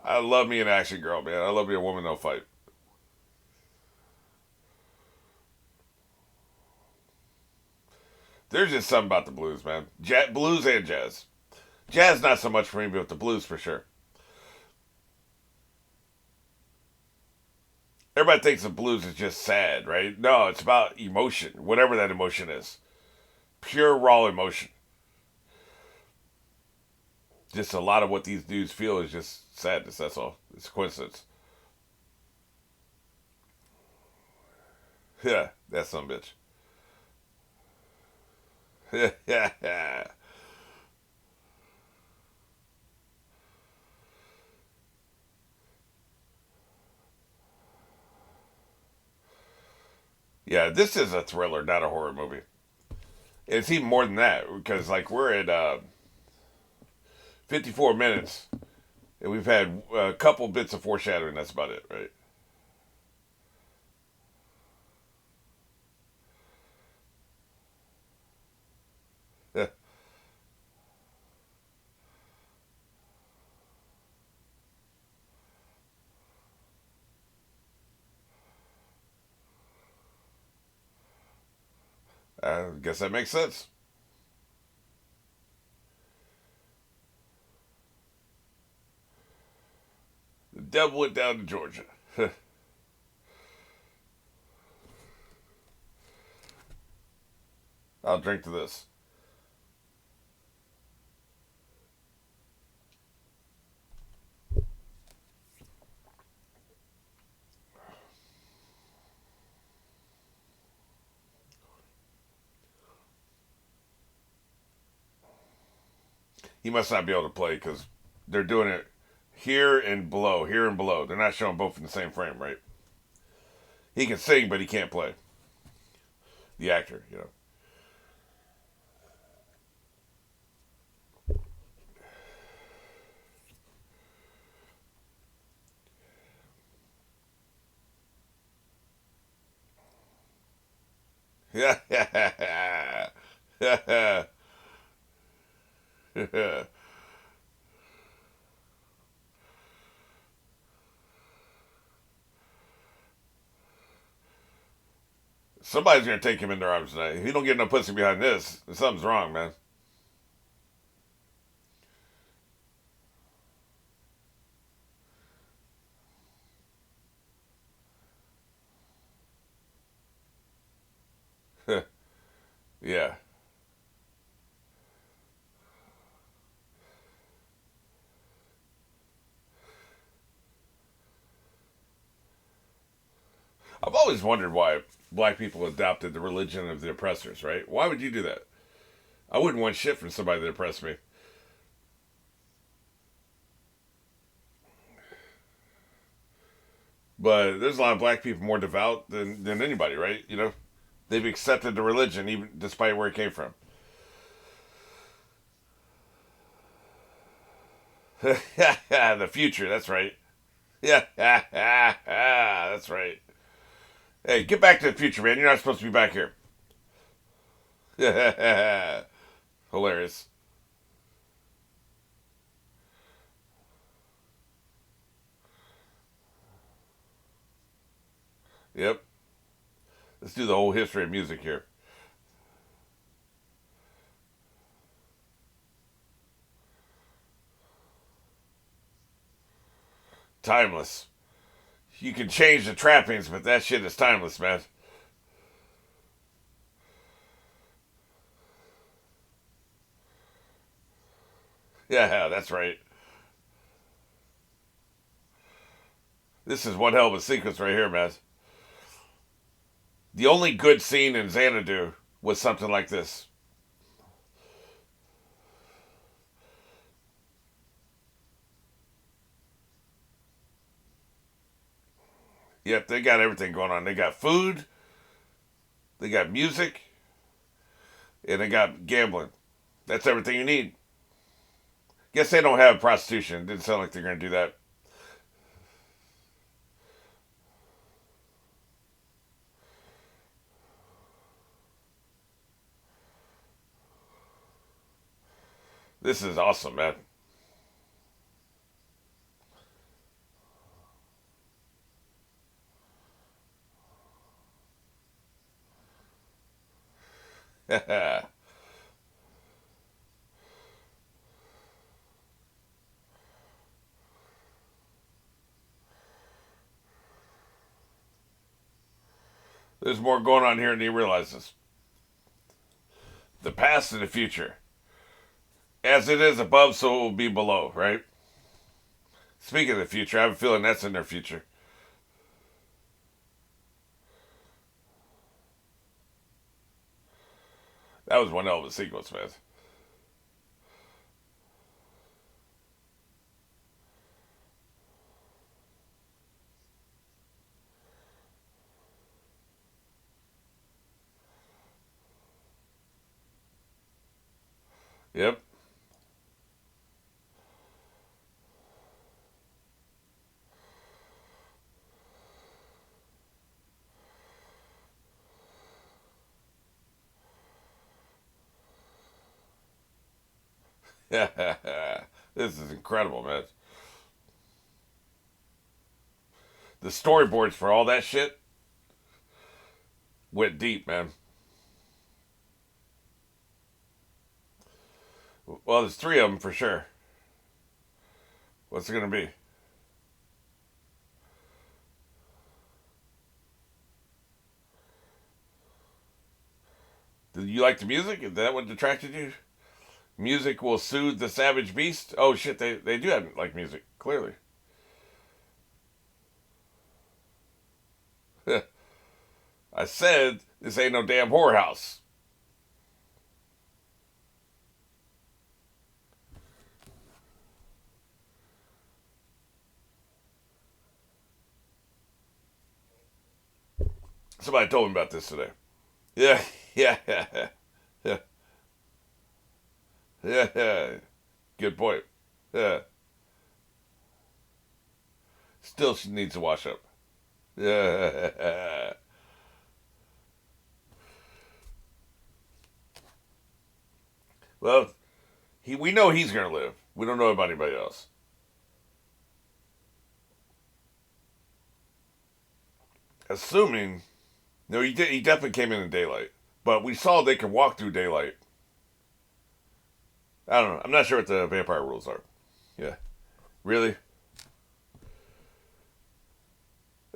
I love me an action girl, man. I love me a woman that'll fight. There's just something about the blues, man. Blues and jazz. Jazz not so much for me, but the blues for sure. Everybody thinks the blues is just sad, right? No, it's about emotion, whatever that emotion is. Pure raw emotion. Just a lot of what these dudes feel is just sadness. That's all. It's a coincidence. Yeah, that's some bitch. Yeah. Yeah, this is a thriller, not a horror movie. It's even more than that because like we're at 54 minutes and we've had a couple bits of foreshadowing. That's about it, right? I guess that makes sense. The devil went down to Georgia. I'll drink to this. He must not be able to play because they're doing it here and below, here and below. They're not showing both in the same frame, right? He can sing, but he can't play. The actor, you know. Yeah, yeah, yeah. Somebody's gonna take him in their arms tonight. If he don't get no pussy behind this, then something's wrong, man. Yeah. I've always wondered why black people adopted the religion of the oppressors, right? Why would you do that? I wouldn't want shit from somebody that oppressed me. But there's a lot of black people more devout than anybody, right? You know? They've accepted the religion even despite where it came from. The future, that's right. Yeah, that's right. Hey, get back to the future, man. You're not supposed to be back here. Hilarious. Yep. Let's do the whole history of music here. Timeless. You can change the trappings, but that shit is timeless, man. Yeah, that's right. This is one hell of a sequence right here, man. The only good scene in Xanadu was something like this. Yep, they got everything going on. They got food, they got music, and they got gambling. That's everything you need. Guess they don't have prostitution. It didn't sound like they're going to do that. This is awesome, man. There's more going on here than you realize. This. The past and the future. As it is above, so it will be below, right? Speaking of the future, I have a feeling that's in their future. That was one hell of a sequence, man. Yep. This is incredible, man. The storyboards for all that shit went deep, man. Well, there's three of them for sure. What's it gonna be? Did you like the music? Is that what attracted you? Music will soothe the savage beast. Oh shit, they do have like music clearly. I said this ain't no damn whorehouse. Somebody told me about this today. Yeah, yeah, yeah, yeah, yeah, yeah. Good point. Yeah. Still, she needs to wash up. Yeah. Well, we know he's gonna live. We don't know about anybody else. Assuming, no, he did. He definitely came in daylight. But we saw they could walk through daylight. I don't know. I'm not sure what the vampire rules are. Yeah. Really?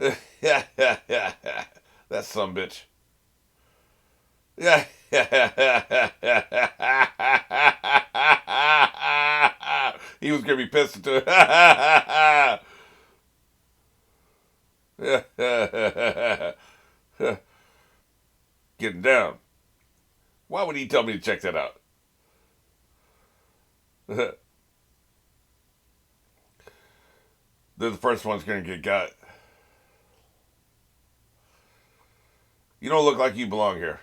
Yeah, yeah, yeah, yeah. That's some bitch. Yeah, yeah, yeah. He was gonna be pissed into it. Getting down. Why would he tell me to check that out? They're the first ones gonna get got. You don't look like you belong here.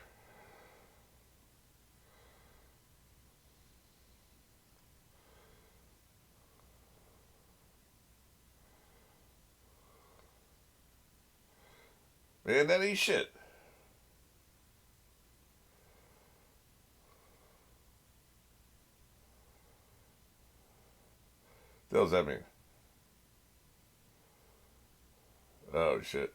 Man, that ain't shit. What the hell does that mean? Oh shit.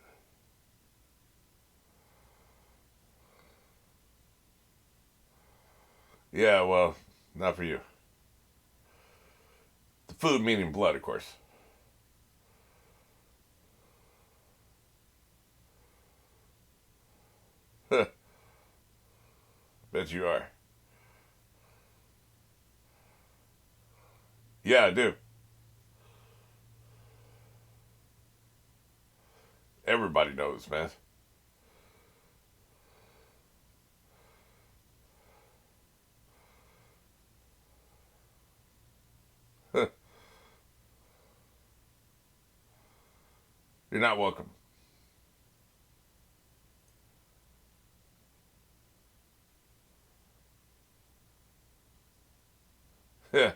Yeah, well, not for you. The food meaning blood, of course. Bet you are. Yeah, I do. Everybody knows, man. You're not welcome. Yeah,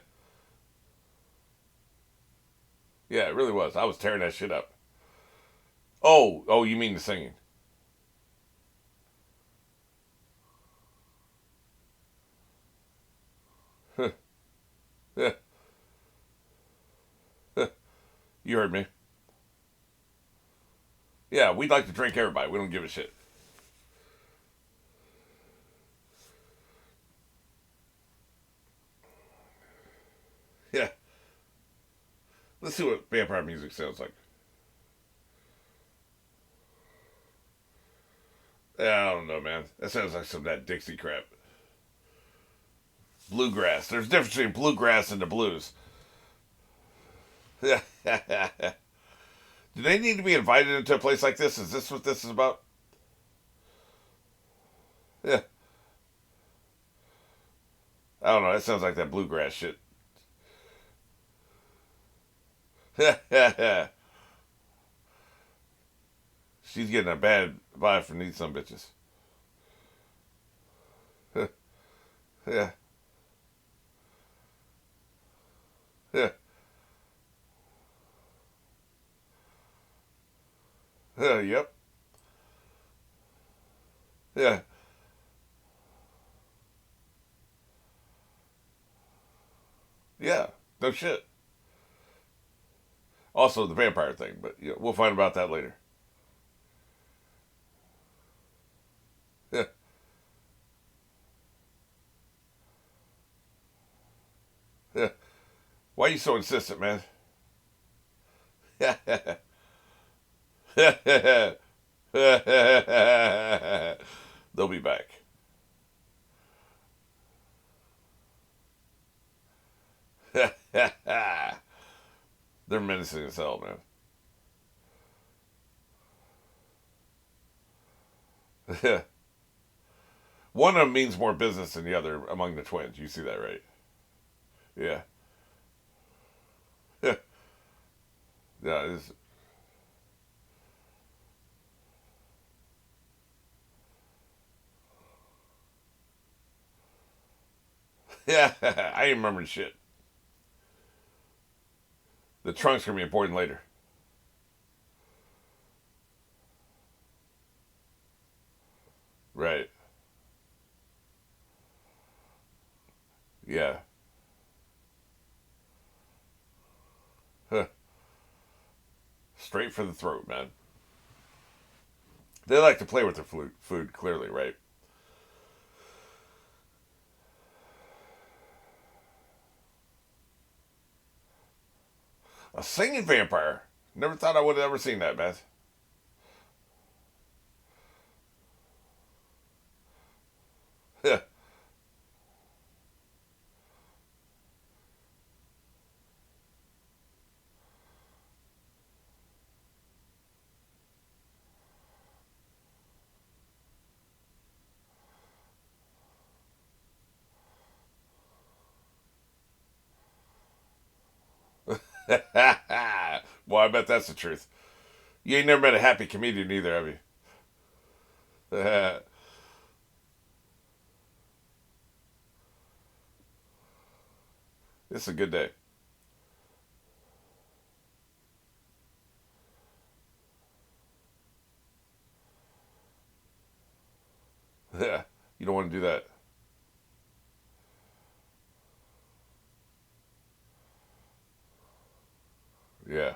yeah, it really was. I was tearing that shit up. Oh, you mean the singing? You heard me. Yeah, we'd like to drink everybody. We don't give a shit. Yeah, let's see what vampire music sounds like. Yeah, I don't know, man. That sounds like some of that Dixie crap. Bluegrass. There's a difference between bluegrass and the blues. Yeah. Do they need to be invited into a place like this? Is this what this is about? Yeah. I don't know. That sounds like that bluegrass shit. She's getting a bad vibe from these some bitches. Yeah. Yeah. Yep. Yeah. Yeah. No shit. Also the vampire thing, but we'll find about that later. Yeah. Yeah. Why are you so insistent, man? Yeah. They'll be back. They're menacing as hell, man. One of them means more business than the other among the twins. You see that, right? Yeah. Yeah. Yeah. Yeah. I ain't remembering shit. The trunk's gonna be important later. Right. Yeah. Huh. Straight for the throat, man. They like to play with their food, clearly, right? A singing vampire. Never thought I would have ever seen that, man. Yeah. Well, I bet that's the truth. You ain't never met a happy comedian either, have you? It's a good day. Yeah. You don't want to do that. Yeah.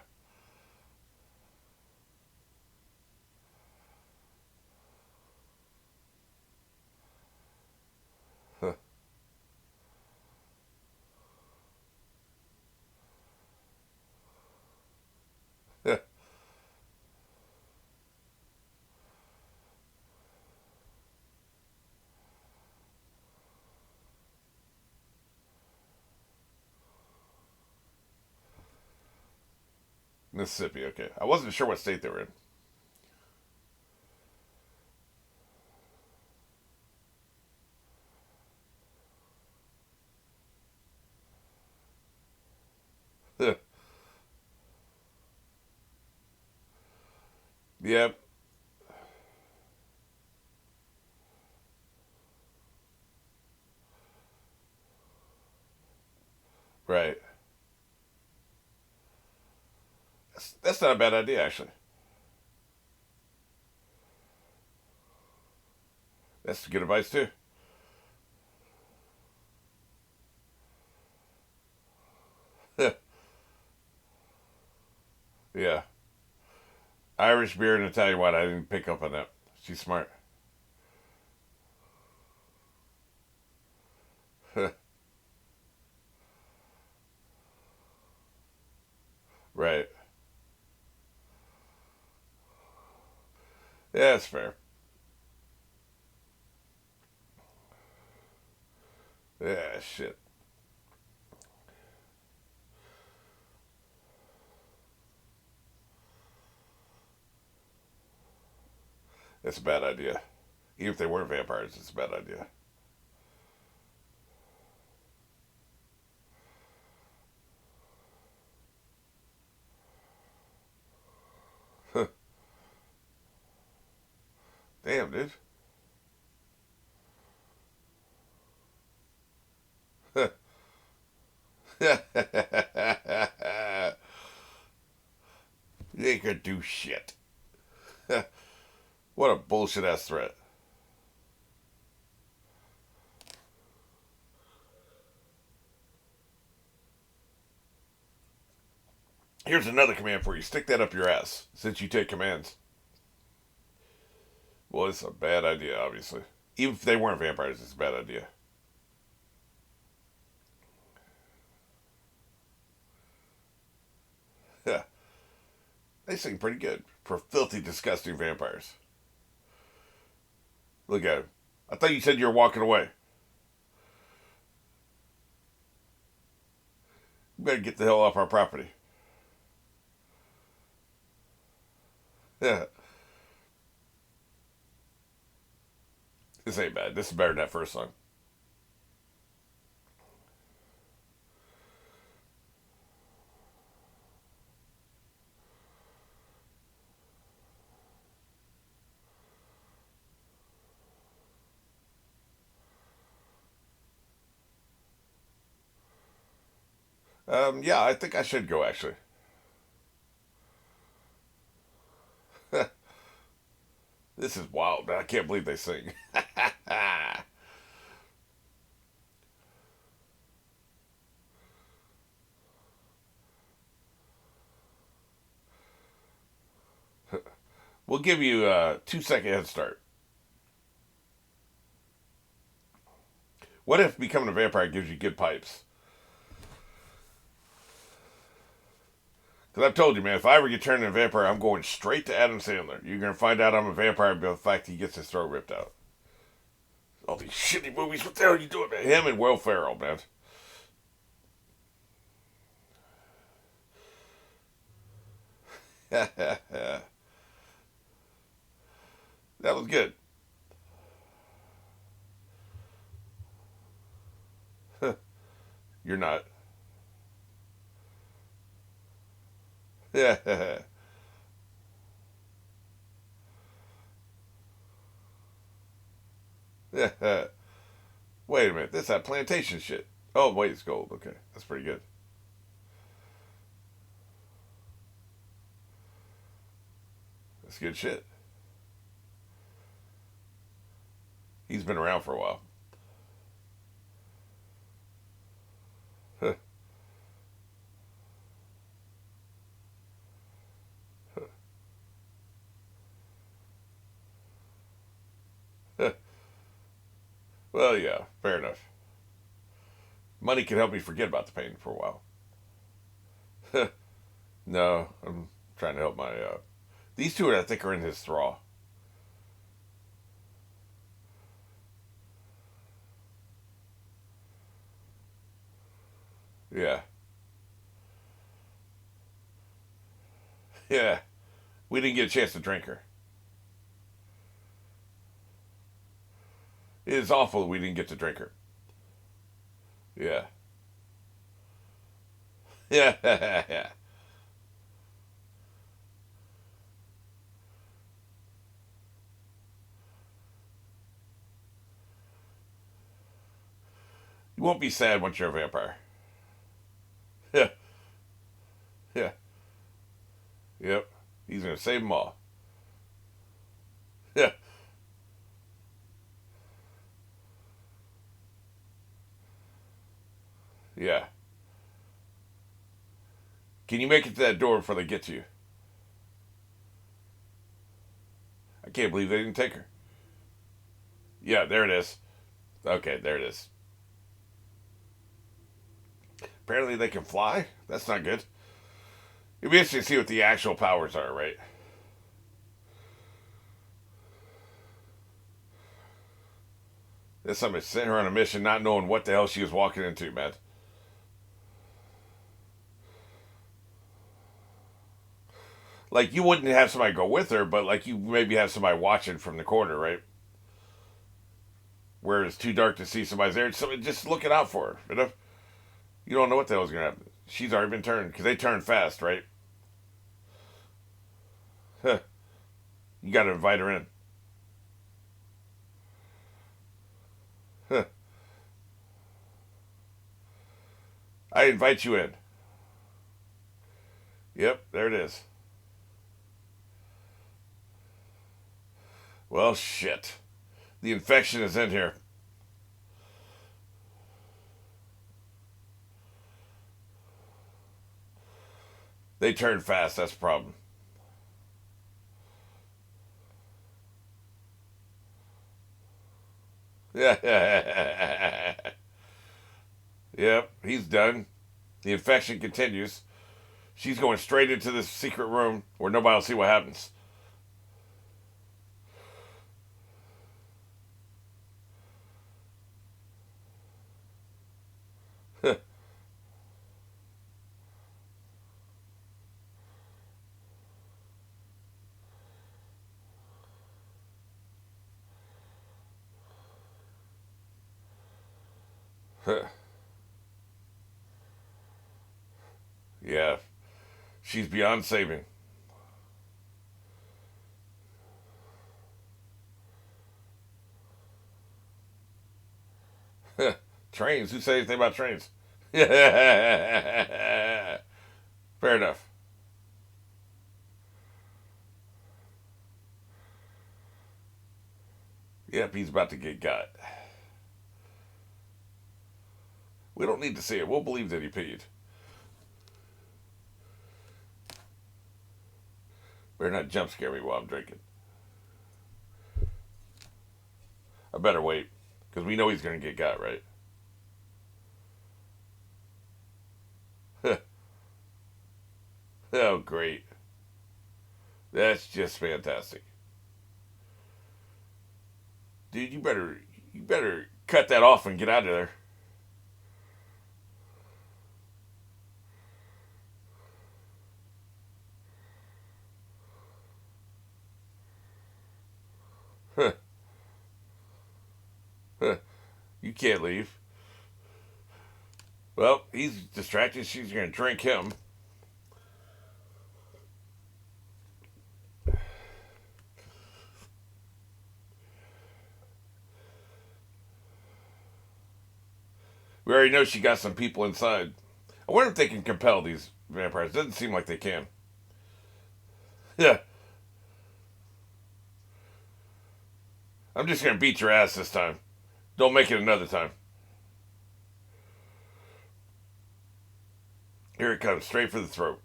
Mississippi, okay. I wasn't sure what state they were in. Yep. Right. That's not a bad idea, actually. That's good advice, too. Yeah. Irish beer and Italian wine. I didn't pick up on that. She's smart. Right. Yeah, that's fair. Yeah, shit. That's a bad idea. Even if they were vampires, it's a bad idea. Damn, dude. You ain't gonna do shit. What a bullshit ass threat. Here's another command for you. Stick that up your ass, since you take commands. Well, it's a bad idea, obviously. Even if they weren't vampires, it's a bad idea. Yeah. They sing pretty good for filthy, disgusting vampires. Look at him. I thought you said you were walking away. You better get the hell off our property. Yeah. This ain't bad. This is better than that first song. Yeah, I think I should go actually. This is wild. I can't believe they sing. We'll give you a 2 second head start. What if becoming a vampire gives you good pipes? Because I've told you, man, if I ever get turned into a vampire, I'm going straight to Adam Sandler. You're going to find out I'm a vampire by the fact he gets his throat ripped out. All these shitty movies, what the hell are you doing, man? Him and Will Ferrell, man. That was good. You're not. Yeah. Wait a minute, this is that plantation shit. Oh, wait, it's gold. Okay, that's pretty good. That's good shit. He's been around for a while. Well, yeah, fair enough. Money can help me forget about the pain for a while. No, I'm trying to help my. These two, I think, are in his thrall. Yeah. Yeah. We didn't get a chance to drink her. It is awful that we didn't get to drink her. Yeah. Yeah. Yeah. You won't be sad once you're a vampire. Yeah. Yeah. Yep. He's going to save them all. Yeah. Yeah. Can you make it to that door before they get to you? I can't believe they didn't take her. Yeah, there it is. Okay, there it is. Apparently they can fly? That's not good. It'd be interesting to see what the actual powers are, right? This somebody sent her on a mission not knowing what the hell she was walking into, man. Like, you wouldn't have somebody go with her, but, like, you maybe have somebody watching from the corner, right? Where it's too dark to see somebody's there. Somebody just looking out for her, you know? You don't know what the hell's going to happen. She's already been turned, because they turn fast, right? Huh. You got to invite her in. Huh. I invite you in. Yep, there it is. Well, shit. The infection is in here. They turn fast, that's the problem. Yeah. Yep, he's done. The infection continues. She's going straight into this secret room where nobody will see what happens. Yeah, she's beyond saving. Trains? Who said anything about trains? Yeah, fair enough. Yep, he's about to get got. We don't need to see it. We'll believe that he peed. Better not jump scare me while I'm drinking. I better wait, because we know he's going to get got, right? Oh, great. That's just fantastic. Dude, you better cut that off and get out of there. You can't leave. Well, he's distracted. She's going to drink him. We already know she got some people inside. I wonder if they can compel these vampires. Doesn't seem like they can. Yeah. I'm just going to beat your ass this time. Don't make it another time. Here it comes, straight for the throat.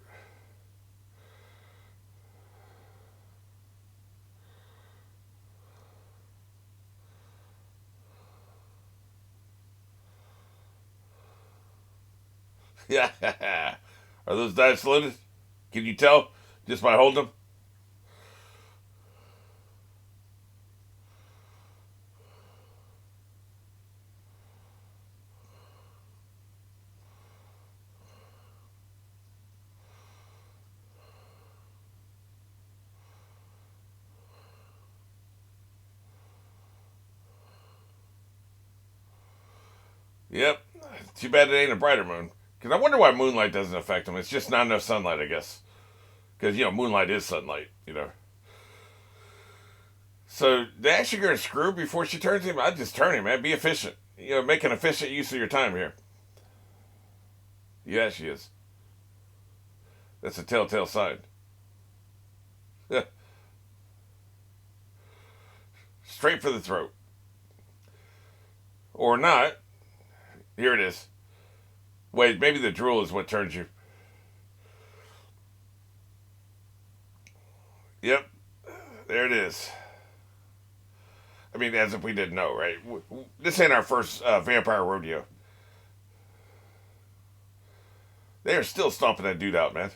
Yeah. Are those dice loaded? Can you tell just by holding them? Yep. Too bad it ain't a brighter moon. Because I wonder why moonlight doesn't affect them. It's just not enough sunlight, I guess. Because, moonlight is sunlight. So, they actually going to screw before she turns him? I'd just turn him, man. Be efficient. Make an efficient use of your time here. Yeah, she is. That's a telltale sign. Straight for the throat. Or not. Here it is. Wait, maybe the drool is what turns you. Yep. There it is. I mean, as if we didn't know, right? This ain't our first vampire rodeo. They are still stomping that dude out, man.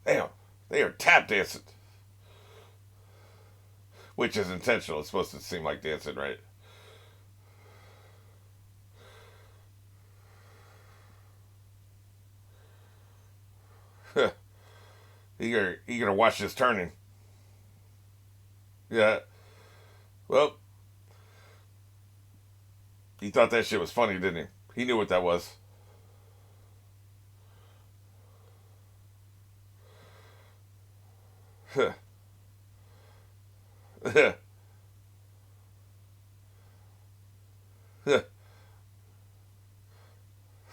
Damn. They are tap dancing. Which is intentional. It's supposed to seem like dancing, right? You gonna watch this turning. Yeah. Well, he thought that shit was funny, didn't he? He knew what that was.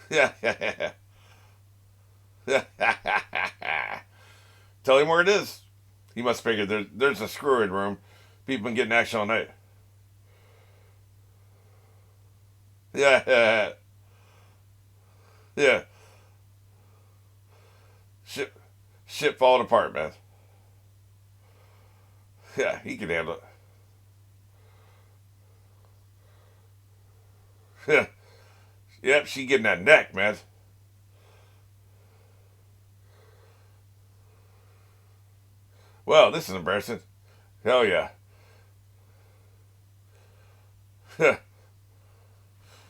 Yeah. Tell him where it is. He must figure there's a screw in room. People been getting action all night. Yeah, yeah. Shit, shit falling apart, man. Yeah, he can handle it. Yeah, yep, she getting that neck, man. Well, this is embarrassing. Hell yeah.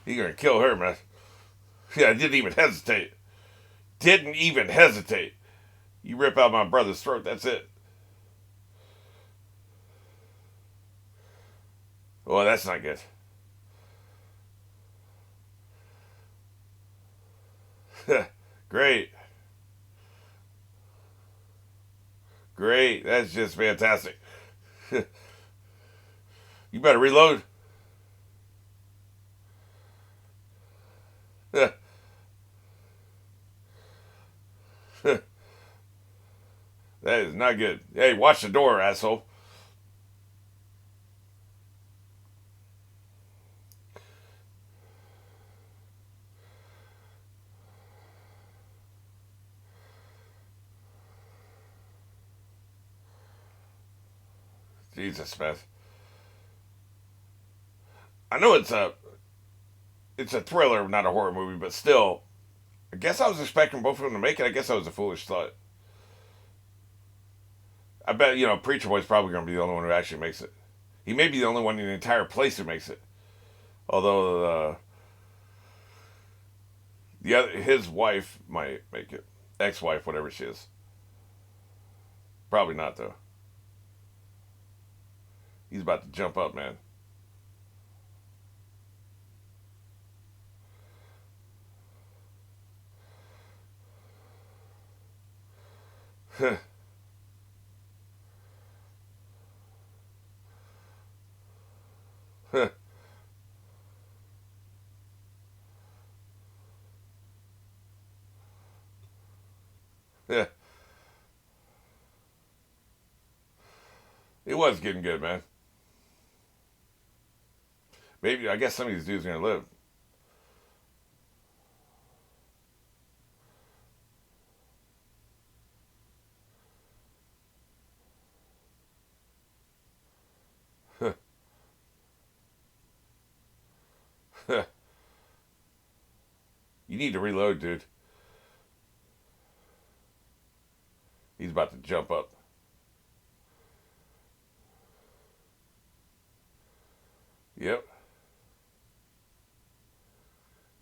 He gonna kill her, man. Yeah, didn't even hesitate. Didn't even hesitate. You rip out my brother's throat, that's it. Well, that's not good. Great. Great. That's just fantastic. You better reload. that is not good. Hey, watch the door, asshole. Jesus, man. I know it's a thriller, not a horror movie, but still, I guess I was expecting both of them to make it. I guess that was a foolish thought. I bet Preacher Boy's probably going to be the only one who actually makes it. He may be the only one in the entire place who makes it. Although the other, his wife might make it, ex-wife, whatever she is. Probably not though. He's about to jump up, man. Yeah, it was getting good, man. Maybe I guess some of these dudes are gonna live. You need to reload, dude. He's about to jump up. Yep.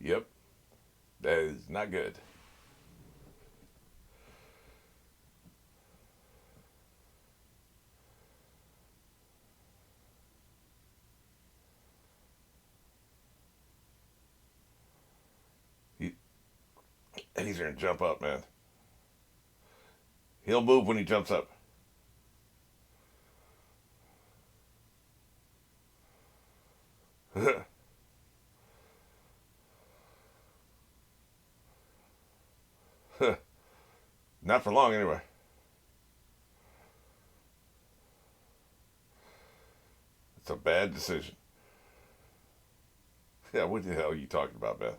Yep. That is not good. He, he's gonna jump up, man. He'll move when he jumps up. Not for long, anyway. It's a bad decision. Yeah, what the hell are you talking about, man?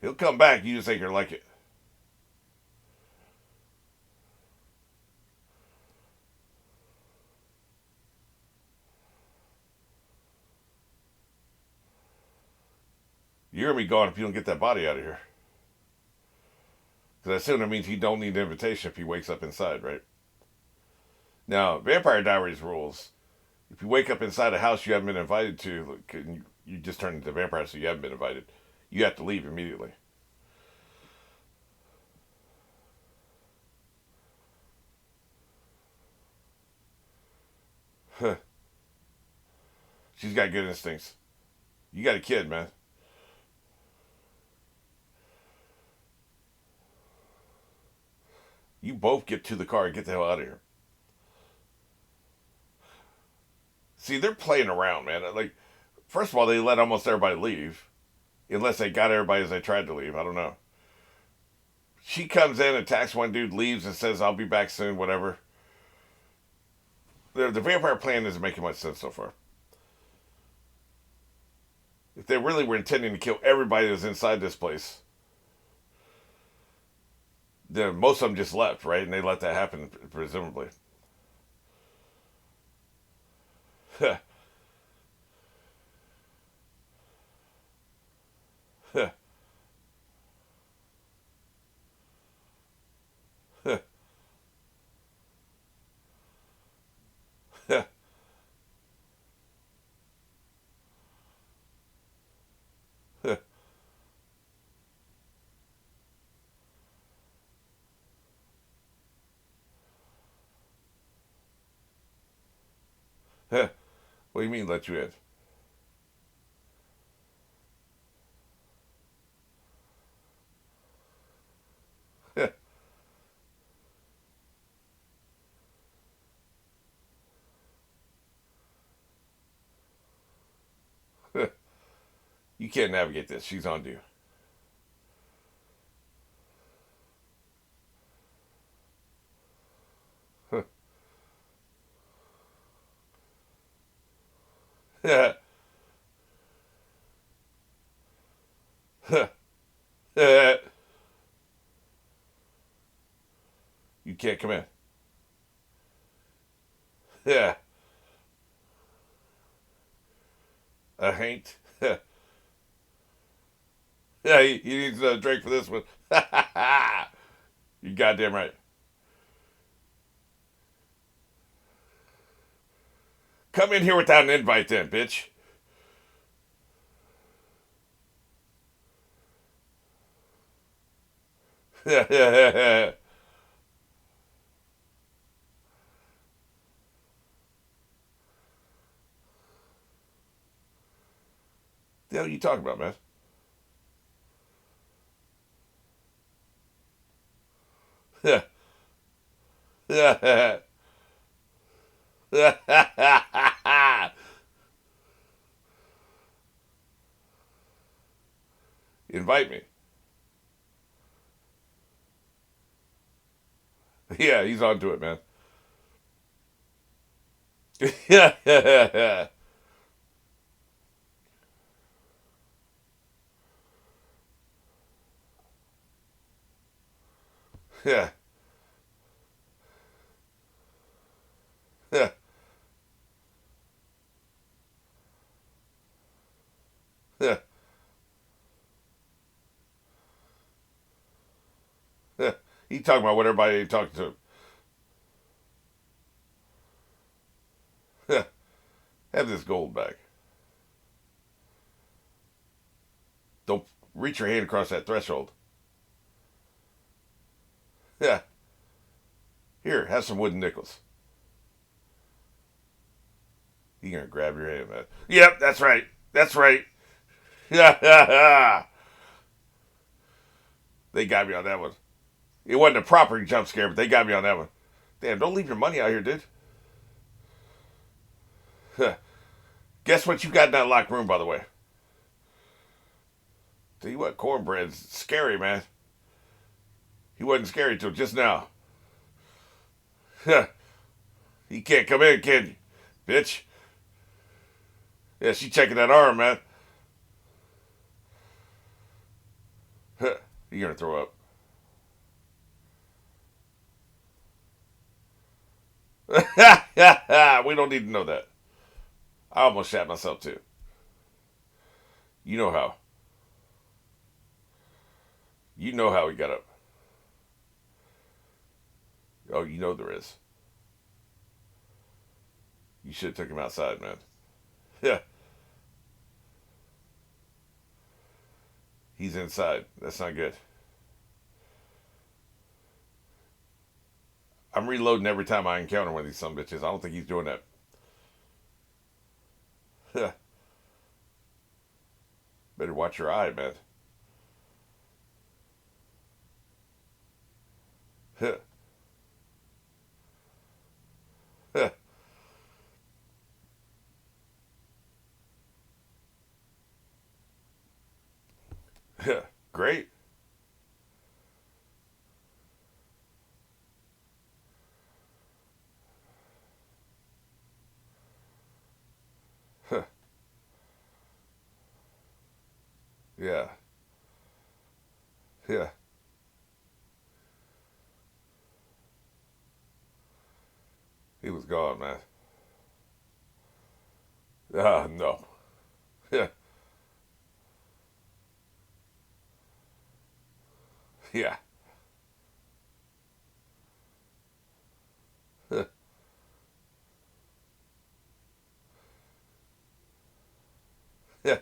He'll come back. You just ain't gonna like it. You're gonna be gone if you don't get that body out of here. Because I assume that means he don't need an invitation if he wakes up inside, right? Now, Vampire Diaries rules. If you wake up inside a house you haven't been invited to, you just turn into a vampire, so you haven't been invited. You have to leave immediately. She's got good instincts. You got a kid, man. You both get to the car and get the hell out of here. See, they're playing around, man. Like, first of all, they let almost everybody leave. Unless they got everybody as they tried to leave. I don't know. She comes in, attacks one dude, leaves, and says, I'll be back soon, whatever. the vampire plan isn't making much sense so far. If they really were intending to kill everybody that's inside this place, then most of them just left, right? And they let that happen, presumably. What do you mean let you in? You can't navigate this. She's on to you. You can't come in. Yeah. A haint. Yeah, he needs a drink for this one. You goddamn right. Come in here without an invite then, bitch. The hell are you talking about, man? Invite me. Yeah, he's onto it, man. Yeah. Yeah. Yeah. Yeah. Yeah. He talking about what everybody talking to him. Yeah. Have this gold back. Don't reach your hand across that threshold. Yeah. Here, have some wooden nickels. He gonna grab your hand, man. Yep, that's right. That's right. Yeah. They got me on that one. It wasn't a proper jump scare, but they got me on that one. Damn, don't leave your money out here, dude. Guess what you got in that locked room, by the way? Tell you what, cornbread's scary, man. He wasn't scary till just now. He can't come in, can you? Bitch. Yeah, she checking that arm, man. You gonna throw up. We don't need to know that. I almost shat myself too. You know how. You know how he got up. Oh, you know there is. You should have took him outside, man. Yeah, he's inside. That's not good. I'm reloading every time I encounter one of these some bitches. I don't think he's doing that. Better watch your eye, man. Great. Huh. Yeah. Yeah. He was gone, man. Ah, no. Yeah. Yeah. Yeah.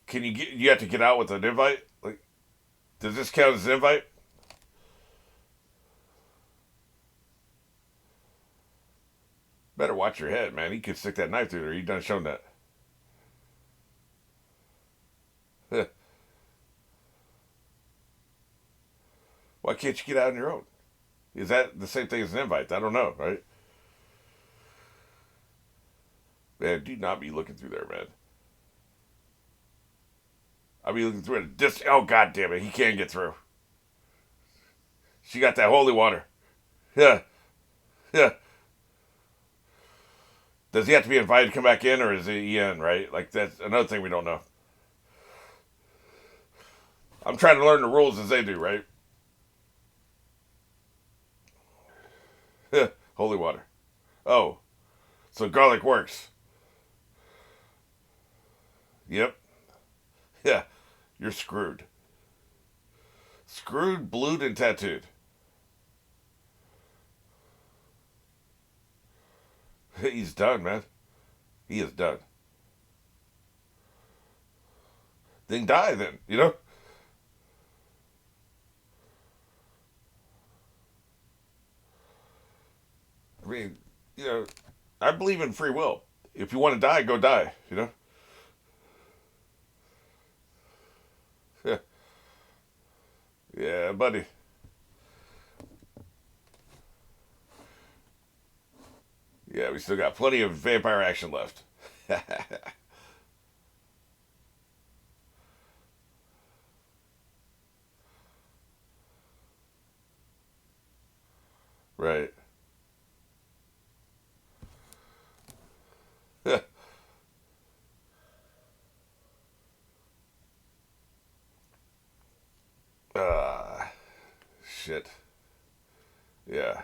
Can you get? You have to get out with an invite. Like, does this count as an invite? Better watch your head, man. He could stick that knife through there. You done shown that. Why can't you get out on your own? Is that the same thing as an invite? I don't know, right? Man, do not be looking through there, man. I'll be looking through it. Oh, god damn it. He can't get through. She got that holy water. Yeah. Yeah. Does he have to be invited to come back in, or is he in, right? Like, that's another thing we don't know. I'm trying to learn the rules as they do, right? Holy water. Oh, so garlic works. Yep. Yeah. You're screwed. Screwed, blued, and tattooed. He's done, man. He is done. Then die, then, you know? I mean, you know, I believe in free will. If you want to die, go die, you know? Yeah, yeah, buddy. Yeah, we still got plenty of vampire action left. Right. Ah, shit. Yeah.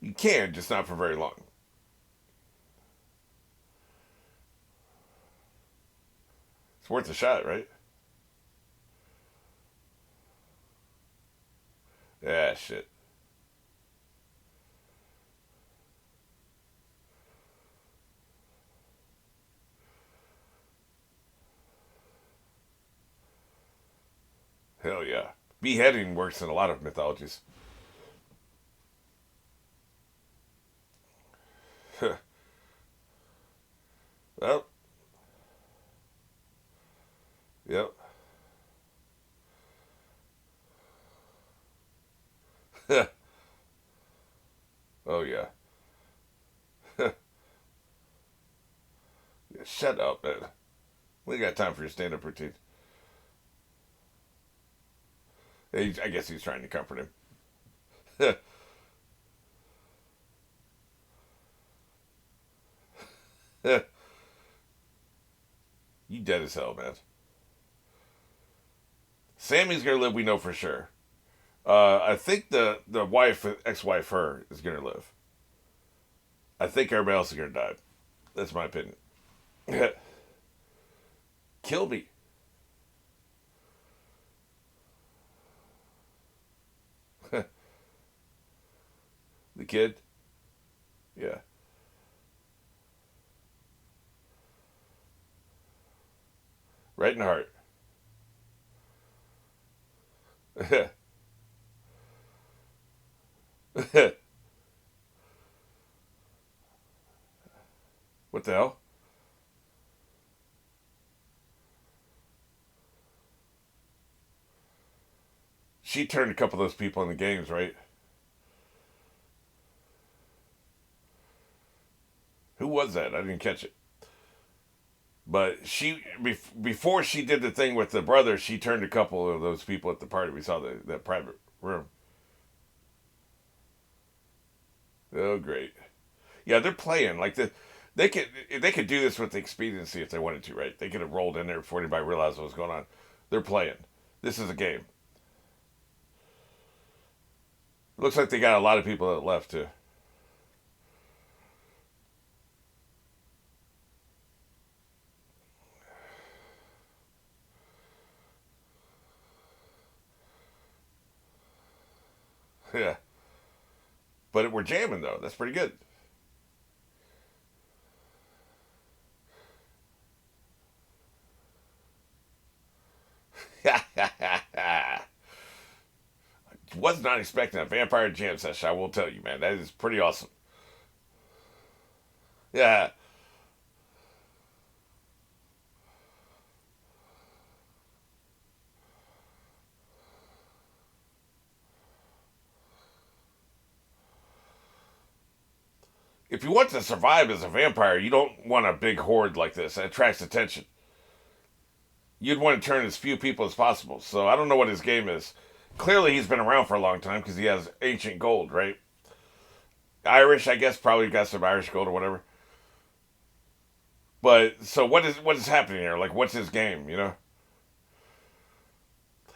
You can, just not for very long. It's worth a shot, right? Yeah, shit. Hell yeah. Beheading works in a lot of mythologies. Well, yep. Oh yeah. Yeah, shut up, man. We got time for your stand-up routine. I guess he's trying to comfort him. You dead as hell, man. Sammy's gonna live. We know for sure. I think the wife, ex-wife, her is gonna live. I think everybody else is gonna die. That's my opinion. Kill me. The kid. Yeah. Right in the heart. What the hell? She turned a couple of those people in the games, right? Who was that? I didn't catch it. But before she did the thing with the brother, she turned a couple of those people at the party. We saw that private. room. Oh, great. Yeah, they're playing like they could do this with expediency if they wanted to, right? They could have rolled in there before anybody realized what was going on. They're playing. This is a game. Looks like they got a lot of people that left too. Yeah, but we're jamming though. That's pretty good. Was not expecting a vampire jam session. I will tell you, man. That is pretty awesome. Yeah. If you want to survive as a vampire, you don't want a big horde like this. It attracts attention. You'd want to turn as few people as possible. So I don't know what his game is. Clearly, he's been around for a long time because he has ancient gold, right? Irish, I guess, probably got some Irish gold or whatever. But so what is happening here? Like, what's his game?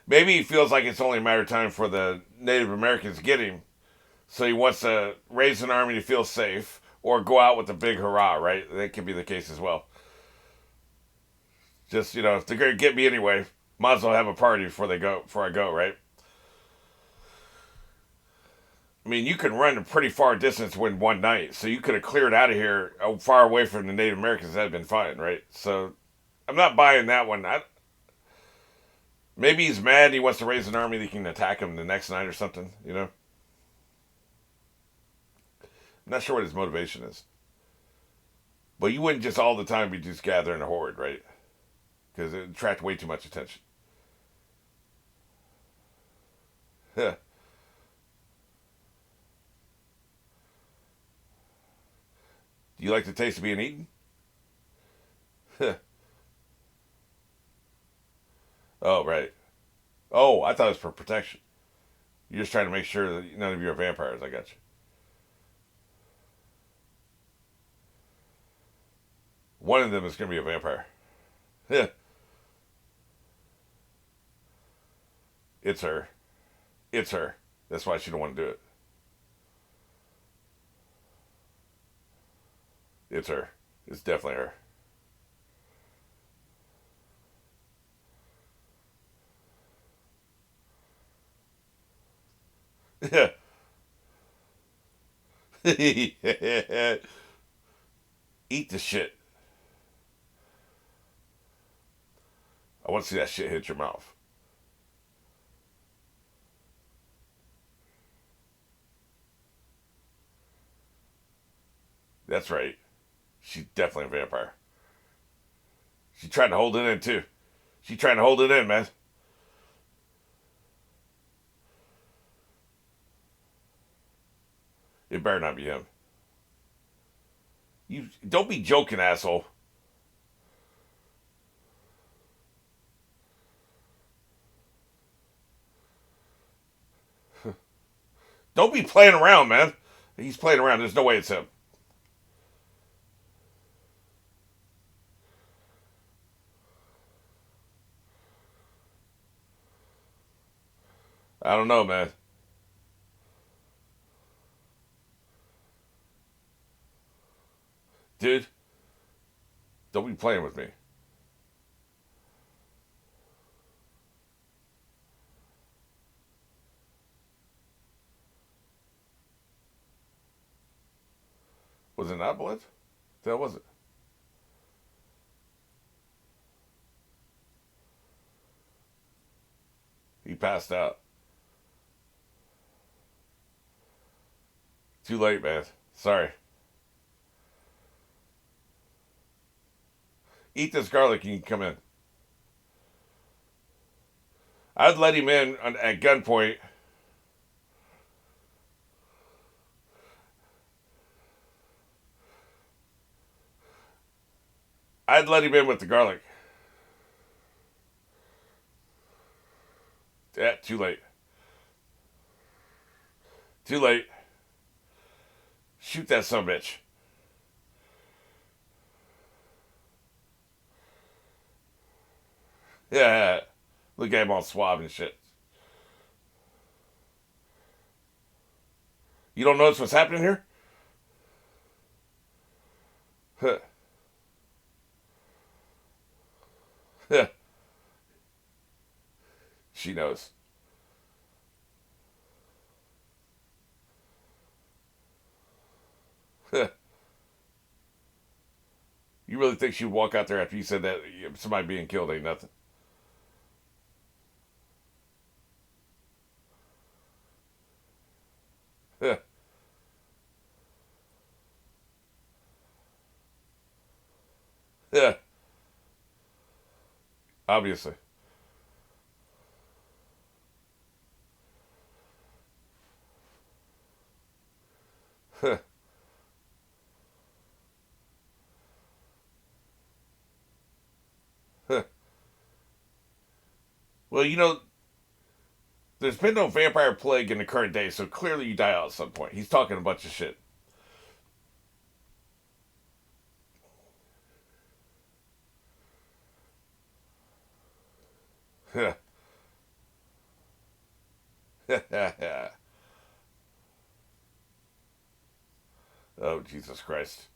Maybe he feels like it's only a matter of time for the Native Americans to get him, so he wants to raise an army to feel safe or go out with a big hurrah, right? That could be the case as well. Just if they're gonna get me anyway, might as well have a party before I go, right? I mean, you can run a pretty far distance in one night, so you could have cleared out of here far away from the Native Americans. That'd been fine, right? So I'm not buying that one. Maybe he's mad. And he wants to raise an army that can attack him the next night or something. I'm not sure what his motivation is. But you wouldn't just all the time be just gathering a horde, right? Because it attract way too much attention. Do you like the taste of being eaten? Oh, right. Oh, I thought it was for protection. You're just trying to make sure that none of you are vampires. I got you. One of them is going to be a vampire. It's her. It's her. That's why she don't want to do it. It's her. It's definitely her. Yeah. Eat the shit. I want to see that shit hit your mouth. That's right. She's definitely a vampire. She's trying to hold it in too. She's trying to hold it in, man. It better not be him. You don't be joking, asshole. Don't be playing around, man. He's playing around. There's no way it's him. I don't know, man. Dude, don't be playing with me. Was it not blood? That was it. He passed out. Too late, man. Sorry. Eat this garlic and you can come in. I'd let him in at gunpoint. I'd let him in with the garlic. Yeah, too late. Too late. Shoot that son of a bitch. Yeah. Look at him all suave and shit. You don't notice what's happening here? Huh. Huh. She knows. Huh. You really think she'd walk out there after you said that somebody being killed ain't nothing? Huh. Huh. Obviously. Huh. Huh. Well, there's been no vampire plague in the current day, so clearly you die out at some point. He's talking a bunch of shit. Huh. Oh, Jesus Christ.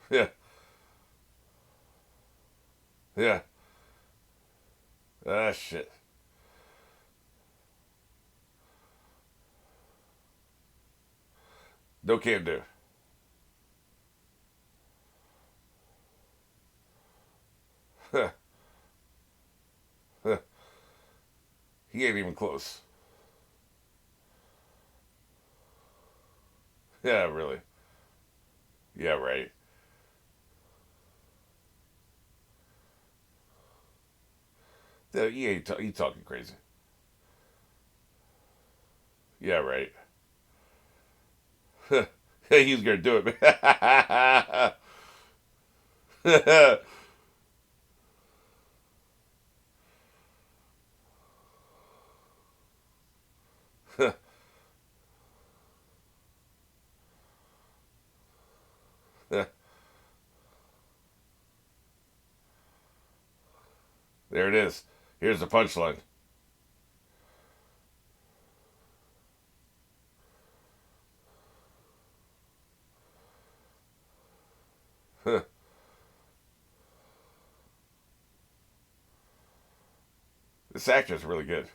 Yeah. Yeah. Ah, shit. No can do. Huh. Huh. He ain't even close. Yeah, really. Yeah, right. He ain't he talking crazy. Yeah, right. He's gonna do it. There it is. Here's the punchline. This actor's really good.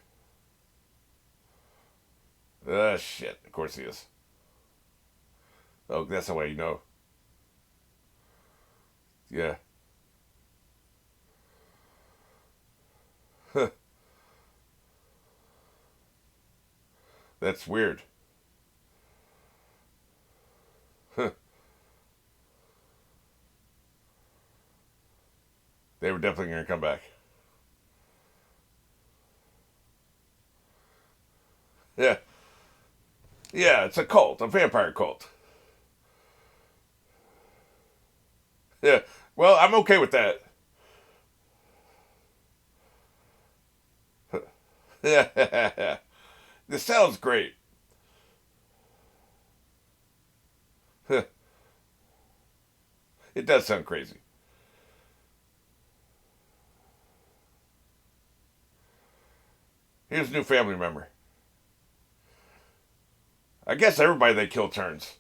Shit. Of course he is. Oh, that's the way you know. Yeah. That's weird. They were definitely going to come back. Yeah. Yeah, it's a cult, a vampire cult. Yeah. Well, I'm okay with that. Yeah. This sounds great. It does sound crazy. Here's a new family member. I guess everybody they kill turns.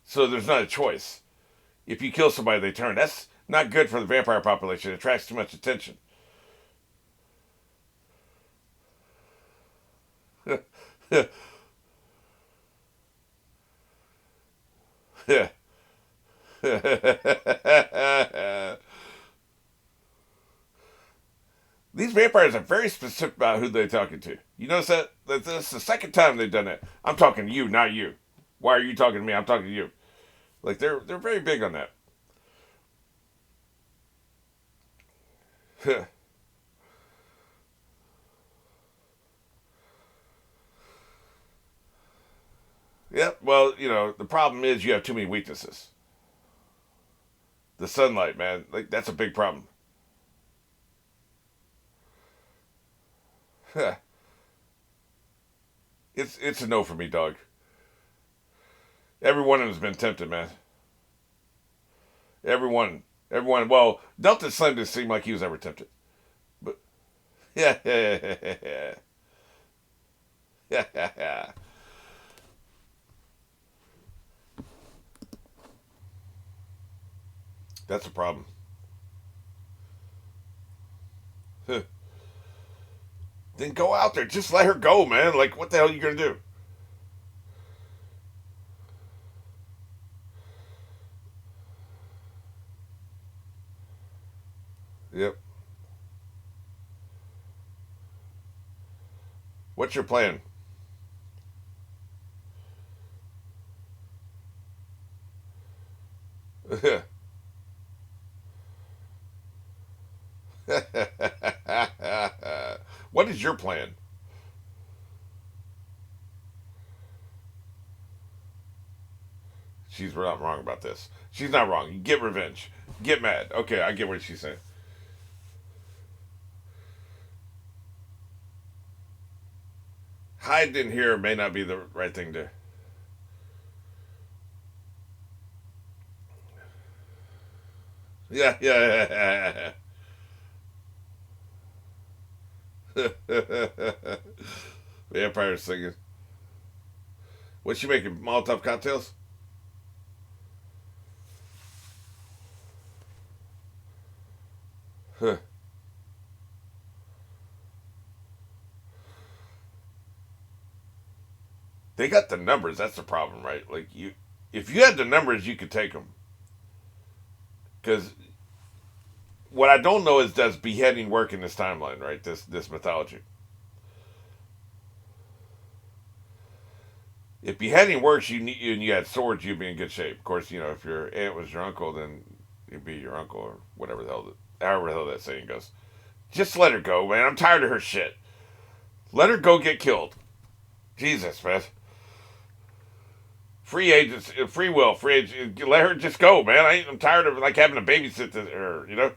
So there's not a choice. If you kill somebody, they turn. That's not good for the vampire population. It attracts too much attention. Yeah. These vampires are very specific about who they're talking to. You notice that? This is the second time they've done that. I'm talking to you, not you. Why are you talking to me? I'm talking to you. Like they're very big on that. Yep. Well, the problem is you have too many weaknesses. The sunlight, man. Like that's a big problem. It's a no for me, dog. Every one of them's been tempted, man. Everyone. Well, Delta Slim didn't seem like he was ever tempted, but yeah, yeah, yeah. That's a problem. Then go out there. Just let her go, man. Like, what the hell are you gonna do? Yep. What's your plan? What is your plan? She's not wrong about this. She's not wrong. You get revenge. Get mad. Okay, I get what she's saying. Hide in here may not be the right thing to. Yeah, yeah. Vampire singing. What's she making? Molotov cocktails? Huh. They got the numbers. That's the problem, right? Like if you had the numbers, you could take them. Because what I don't know is does beheading work in this timeline, right? This mythology. If beheading works, and you had swords, you'd be in good shape. Of course, if your aunt was your uncle, then it'd be your uncle or whatever the hell, however the hell that saying goes. Just let her go, man. I'm tired of her shit. Let her go get killed. Jesus, man. Free agents, free will, free agent. Let her just go, man. I'm tired of like having to babysit her.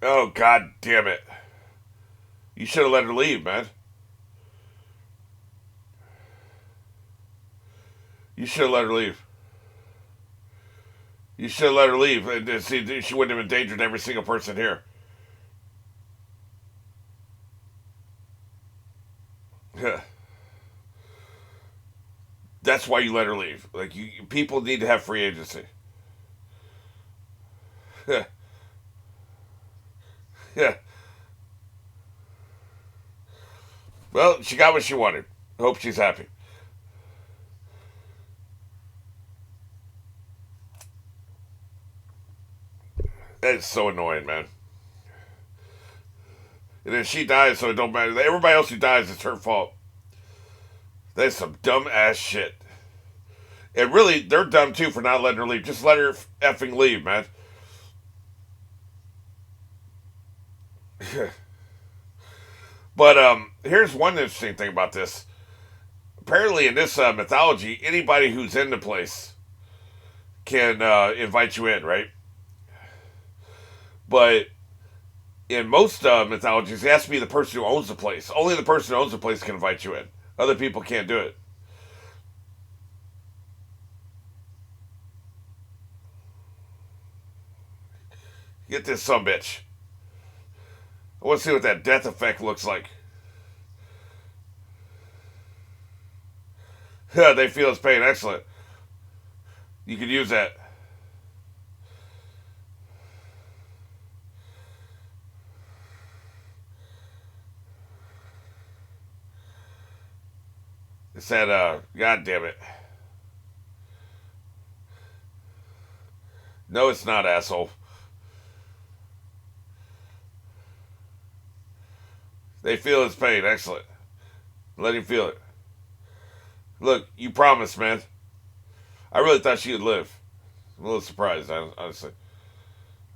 Oh God damn it! You should have let her leave, man. You should have let her leave. You should have let her leave. See, she wouldn't have endangered every single person here. That's why you let her leave. Like people need to have free agency. Yeah. Well, she got what she wanted. Hope she's happy. That's so annoying, man. And then she dies, so it don't matter. Everybody else who dies, it's her fault. That's some dumb ass shit. And really, they're dumb too for not letting her leave. Just let her effing leave, man. But here's one interesting thing about this. Apparently, in this mythology, anybody who's in the place can invite you in, right? But in most mythologies, it has to be the person who owns the place. Only the person who owns the place can invite you in. Other people can't do it. Get this some bitch. I want to see what that death effect looks like. They feel it's pain. Excellent. You could use that. It said, God damn it. No, it's not, asshole. They feel his pain. Excellent. Let him feel it. Look, you promised, man. I really thought she would live. I'm a little surprised, honestly.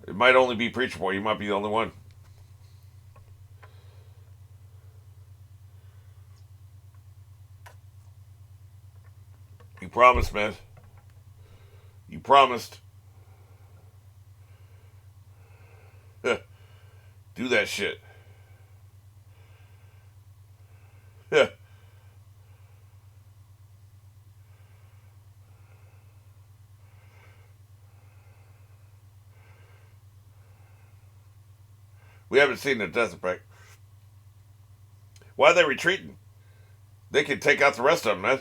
It might only be Preacher Boy. You might be the only one. You promised, man. You promised. Do that shit. Yeah. We haven't seen the death effect. Why are they retreating? They can take out the rest of them, man.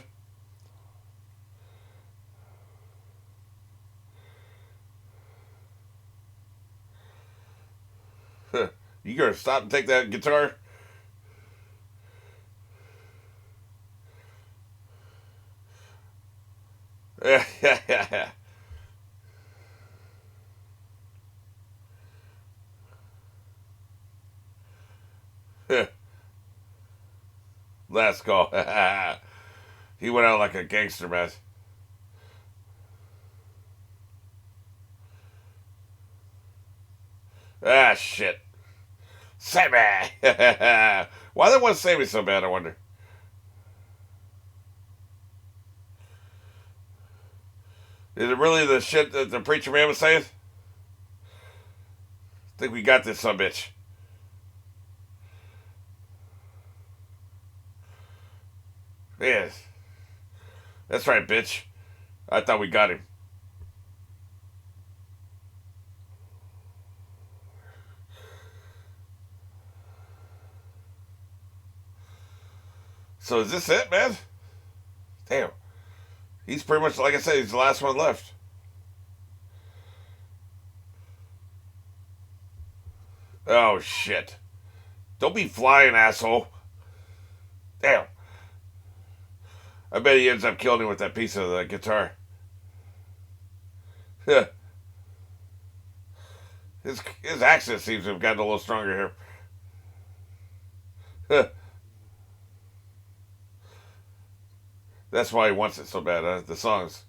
You gonna stop and take that guitar? Yeah, yeah, yeah, yeah. Last call. He went out like a gangster, man. Ah, shit. Sammy! Why they want to save me so bad, I wonder? Is it really the shit that the preacher man was saying? I think we got this, son bitch. Yes. That's right, bitch. I thought we got him. So is this it, man? Damn. He's pretty much, like I said, he's the last one left. Oh, shit. Don't be flying, asshole. Damn. I bet he ends up killing him with that piece of the guitar. his accent seems to have gotten a little stronger here. That's why he wants it so bad, huh? The songs.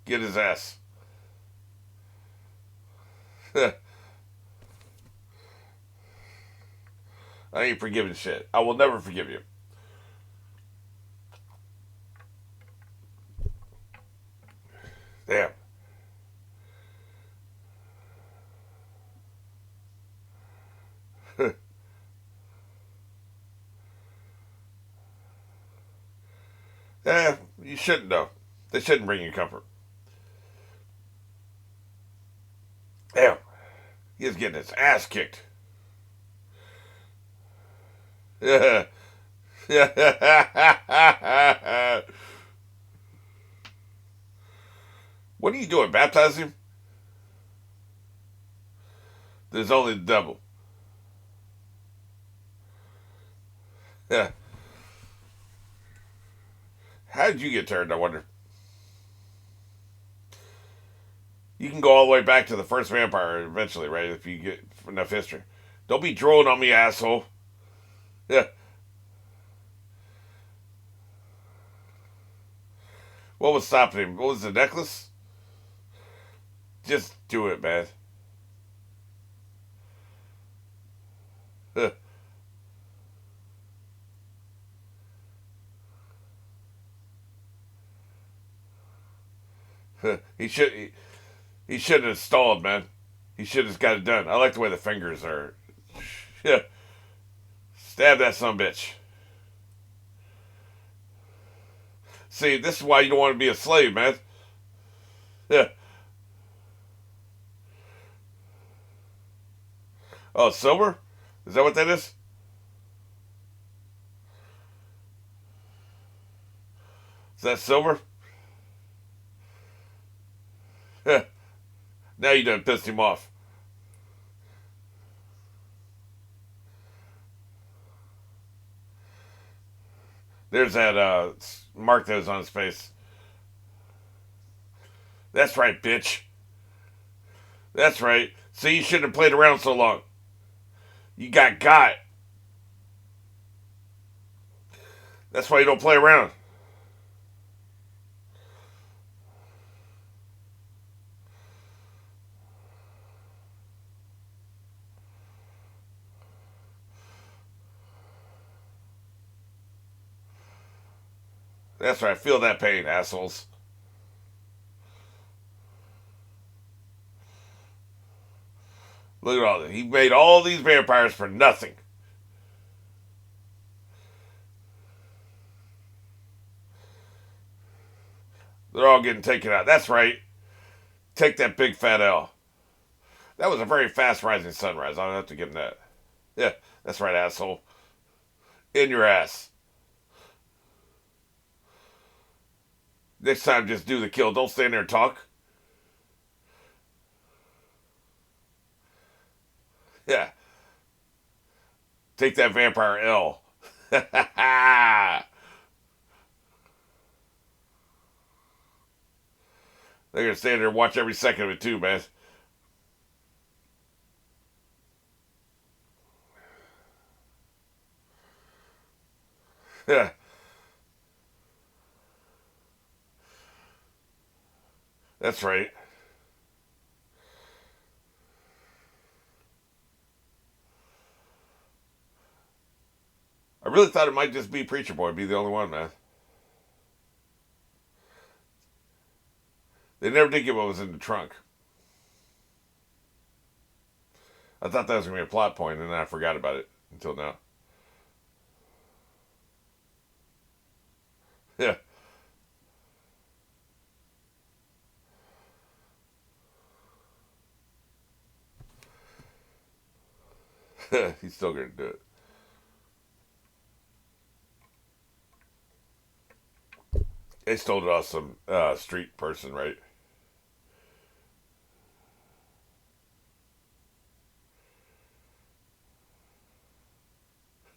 Get his ass. I ain't forgiving shit. I will never forgive you. Damn. You shouldn't though. They shouldn't bring you comfort. Damn. He's getting his ass kicked. Yeah. What are you doing? Baptizing him? There's only the devil. Yeah. How did you get turned, I wonder? You can go all the way back to the first vampire eventually, right? If you get enough history. Don't be drooling on me, asshole. Yeah. What was stopping him? What was the necklace? Just do it, man. he should he shouldn't have stalled, man. He should have got it done. I like the way the fingers are. Yeah. Stab that son bitch. See, this is why you don't want to be a slave, man. Yeah. Oh, silver? Is that what that is? Is that silver? Yeah. Now you done pissed him off. There's that mark that was on his face. That's right, bitch. That's right. See, you shouldn't have played around so long. You got. That's why you don't play around. That's right. Feel that pain, assholes. Look at all this. He made all these vampires for nothing. They're all getting taken out. That's right. Take that big fat L. That was a very fast rising sunrise. I'll have to give him that. Yeah, that's right, asshole. In your ass. Next time, just do the kill. Don't stand there and talk. Yeah. Take that vampire L. They're gonna stand there and watch every second of it too, man. Yeah, that's right. I really thought it might just be Preacher Boy, be the only one, man. They never did get what was in the trunk. I thought that was gonna be a plot point, and then I forgot about it until now. Yeah, he's still gonna do it. They stole it off some street person, right?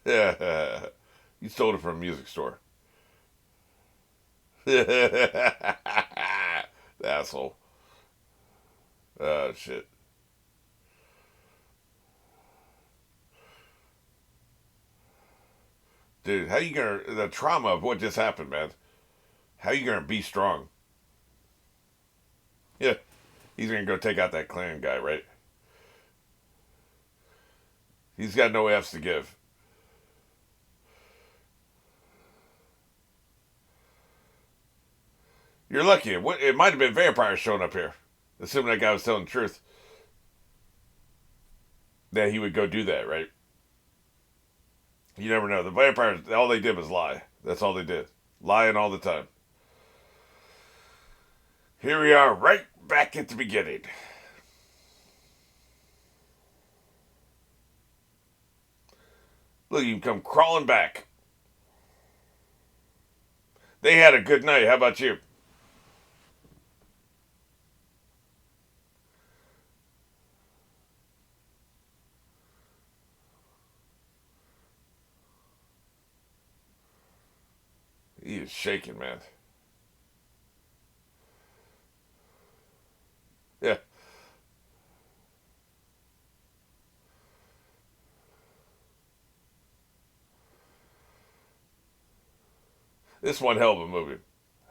Yeah, you stole it from a music store. Asshole. Shit. Dude, how you gonna, the trauma of what just happened, man? How you gonna be strong? Yeah, he's gonna go take out that clan guy, right? He's got no F's to give. You're lucky. It might have been vampires showing up here. Assuming that guy was telling the truth. That he would go do that, right? You never know. The vampires, all they did was lie. That's all they did. Lying all the time. Here we are, right back at the beginning. Look, you come crawling back. They had a good night. How about you? He is shaking, man. Yeah. This one hell of a movie.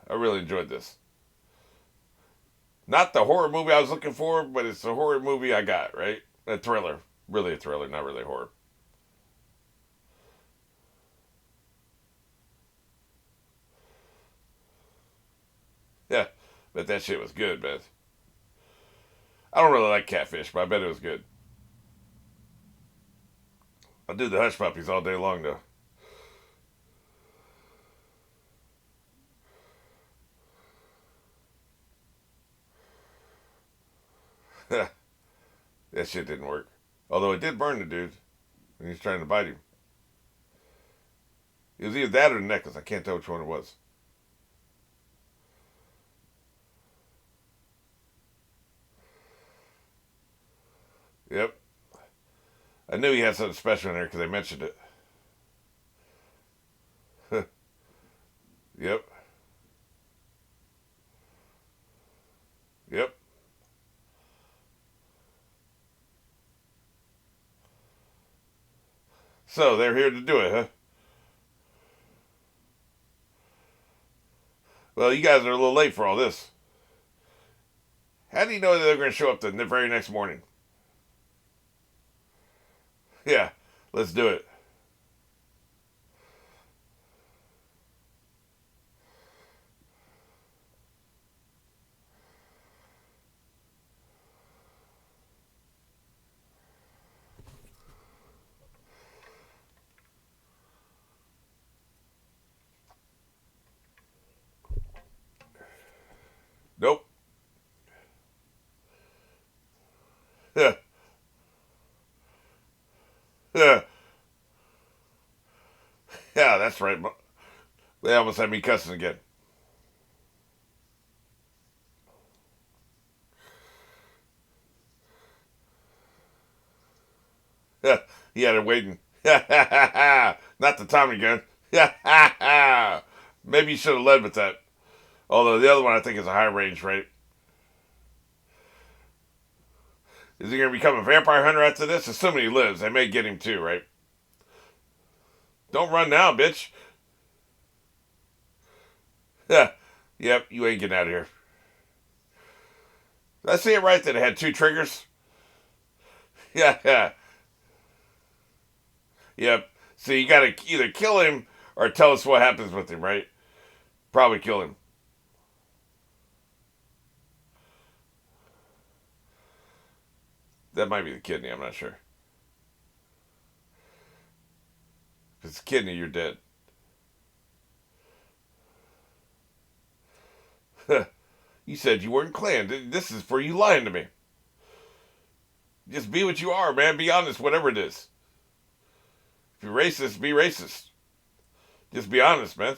I really enjoyed this. Not the horror movie I was looking for, but it's the horror movie I got, right? A thriller. Really a thriller, not really horror. Yeah. But that shit was good, man. I don't really like catfish, but I bet it was good. I'll do the hush puppies all day long, though. That shit didn't work. Although it did burn the dude when he was trying to bite him. It was either that or the necklace. I can't tell which one it was. Yep. I knew he had something special in there because they mentioned it. Yep. Yep. So they're here to do it, huh? Well, you guys are a little late for all this. How do you know that they're going to show up the very next morning? Yeah, let's do it. Nope. Yeah. Yeah. Yeah, that's right. They almost had me cussing again. Yeah. He had it waiting. Not the Tommy gun. Maybe you should have led with that. Although the other one I think is a high range, right? Is he going to become a vampire hunter after this? Assuming he lives. They may get him too, right? Don't run now, bitch. Yeah. Yep, you ain't getting out of here. Did I see it right that it had two triggers? Yeah, yeah. Yep. So you gotta either kill him or tell us what happens with him, right? Probably kill him. That might be the kidney, I'm not sure. If it's the kidney, you're dead. You said you weren't clan. This is for you lying to me. Just be what you are, man. Be honest, whatever it is. If you're racist, be racist. Just be honest, man.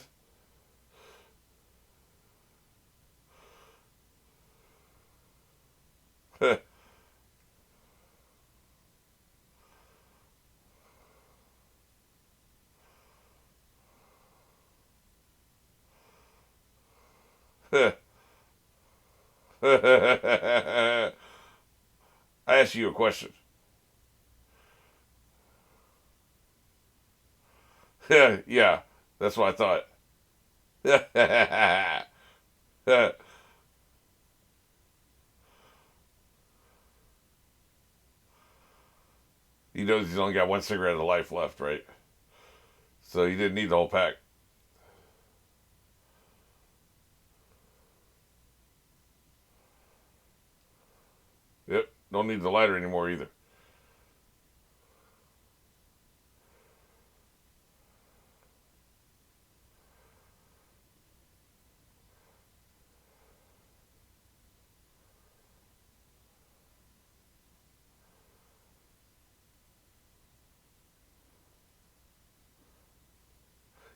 I asked you a question. Yeah, that's what I thought. He knows he's only got one cigarette of life left, right? So he didn't need the whole pack. Yep, don't need the lighter anymore either.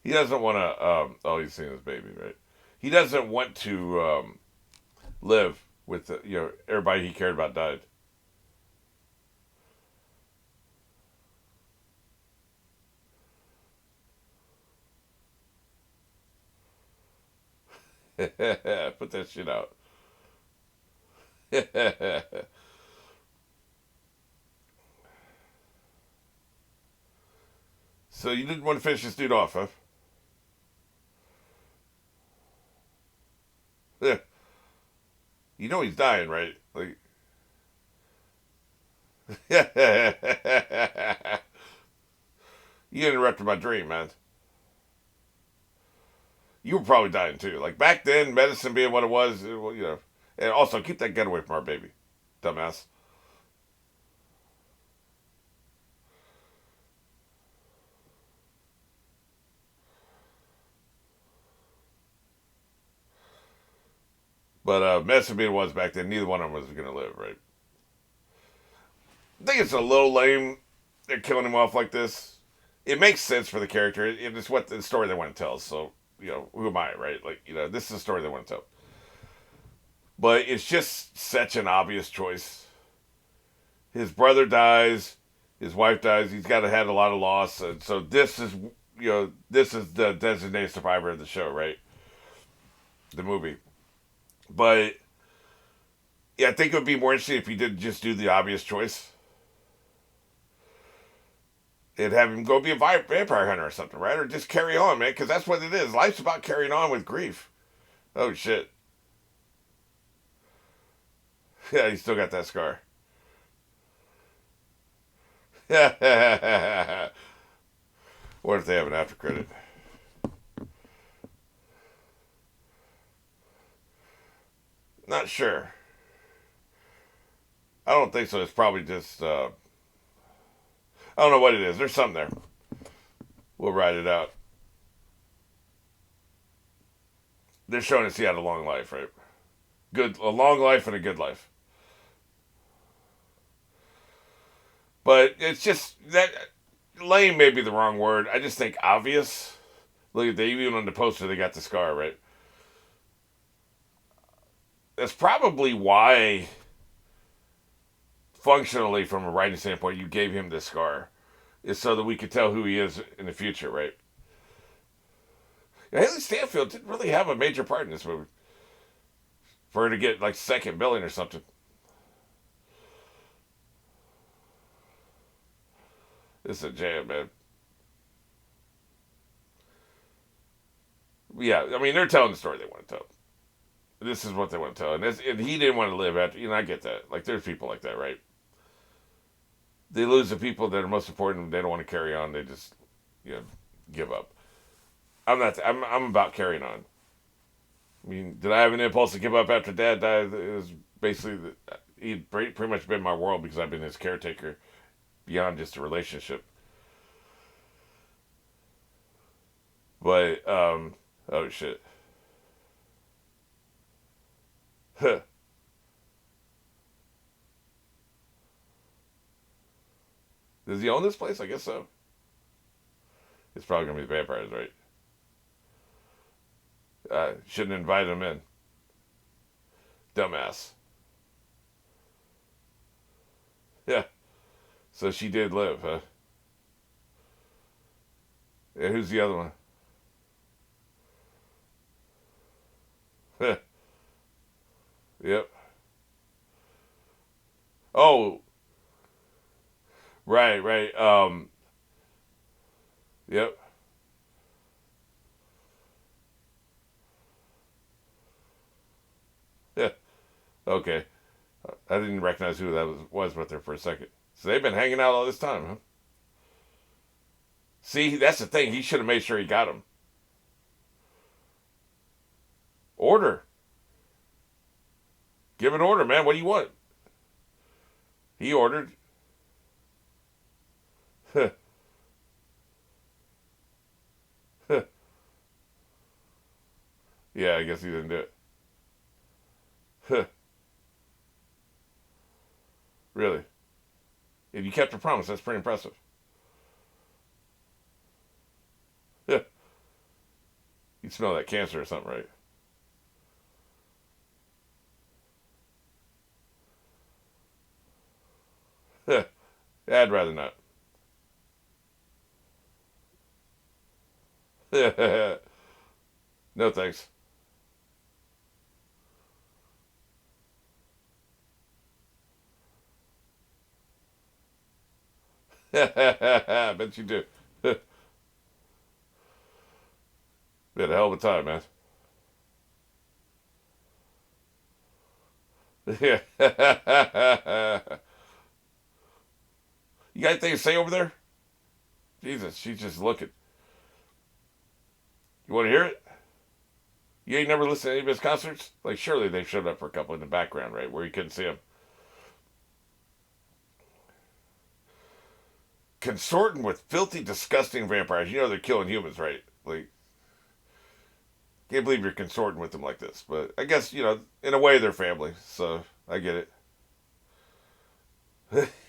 He doesn't want to. Oh, he's seeing his baby, right? He doesn't want to live with everybody he cared about died. Put that shit out. So you didn't want to finish this dude off, huh? Yeah. You know he's dying, right? Like, you interrupted my dream, man. You were probably dying too. Like back then, medicine being what it was, And also, keep that gun away from our baby, dumbass. But medicine being what it was back then, neither one of them was going to live, right? I think it's a little lame. They're killing him off like this. It makes sense for the character. It's what the story they want to tell. So, who am I, right? Like, this is the story they want to tell. But it's just such an obvious choice. His brother dies, his wife dies. He's got to had a lot of loss, and so this is the designated survivor of the show, right? The movie. But yeah, I think it would be more interesting if he did just do the obvious choice and have him go be a vampire hunter or something, right? Or just carry on, man, because that's what it is. Life's about carrying on with grief. Oh shit. Yeah, he still got that scar. What if they have an after credit? Not sure. I don't think so. It's probably just I don't know what it is. There's something there. We'll ride it out. They're showing us he had a long life, right? a long life and a good life. But it's just that lame may be the wrong word. I just think obvious. Look, they even on the poster they got the scar, right? That's probably why, functionally, from a writing standpoint, you gave him this scar, is so that we could tell who he is in the future, right? Yeah, Haley Stanfield didn't really have a major part in this movie for her to get like second billing or something. This is a jam, man. Yeah, I mean they're telling the story they want to tell. This is what they want to tell, and he didn't want to live after. I get that. Like there's people like that, right? They lose the people that are most important. They don't want to carry on. They just, you know, give up. I'm not. I'm about carrying on. I mean, did I have an impulse to give up after Dad died? It was basically he'd pretty much been my world because I've been his caretaker beyond just a relationship. But oh shit. Huh. Does he own this place? I guess so. It's probably gonna be the vampires, right? Shouldn't invite him in. Dumbass. Yeah. So she did live, huh? And who's the other one? Yep. Oh, right, right. Yep. Yeah. Okay. I didn't recognize who that was with her for a second. So they've been hanging out all this time, huh? See, that's the thing. He should have made sure he got him. Order. Give an order, man. What do you want? He ordered. Yeah, I guess he didn't do it. Really? And you kept your promise. That's pretty impressive. You smell that cancer or something, right? I'd rather not. No thanks. I bet you do. We had a hell of a time, man. Yeah. You got anything to say over there? Jesus, she's just looking. You want to hear it? You ain't never listened to any of his concerts? Like, surely they showed up for a couple in the background, right? Where you couldn't see them. Consorting with filthy, disgusting vampires. You know they're killing humans, right? Like, can't believe you're consorting with them like this. But I guess, in a way they're family. So I get it.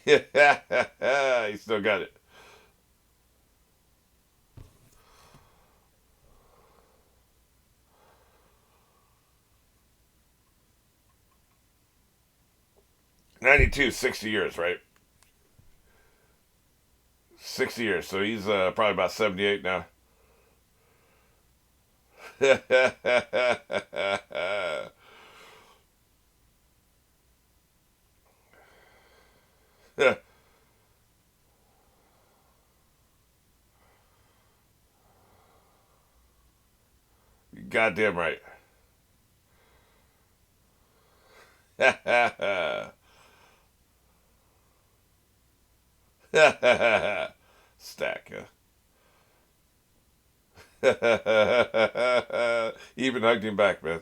Yeah, he still got it. 92, 60 years, right? 60 years. So he's probably about 78 now. Goddamn right. Stack. Even hugged him back, man.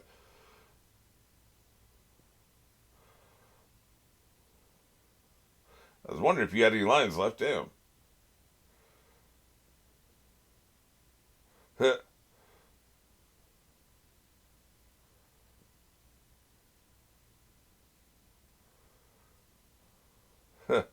I was wondering if you had any lines left. Damn. Yep.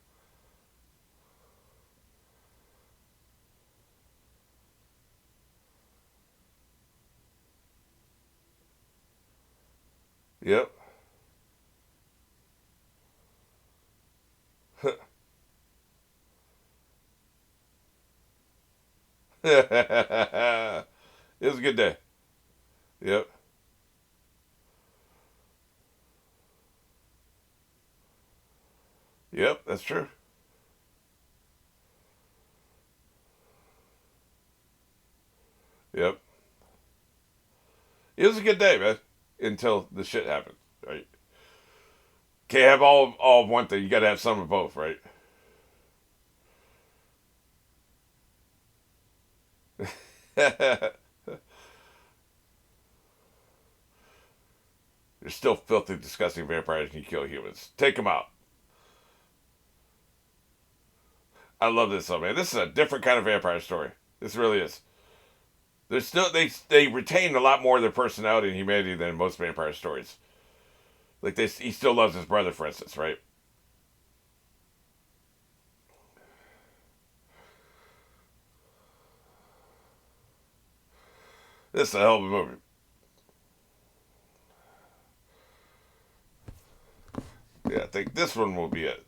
It was a good day. Yep. Yep, that's true. Yep. It was a good day, man. Until the shit happened, right? Can't have all of one thing. You gotta have some of both, right? They're still filthy, disgusting vampires and you kill humans. Take them out. I love this though, man. This is a different kind of vampire story. This really is. They're still they retain a lot more of their personality and humanity than most vampire stories. Like he still loves his brother, for instance, right? This is a hell of a movie. Yeah, I think this one will be it.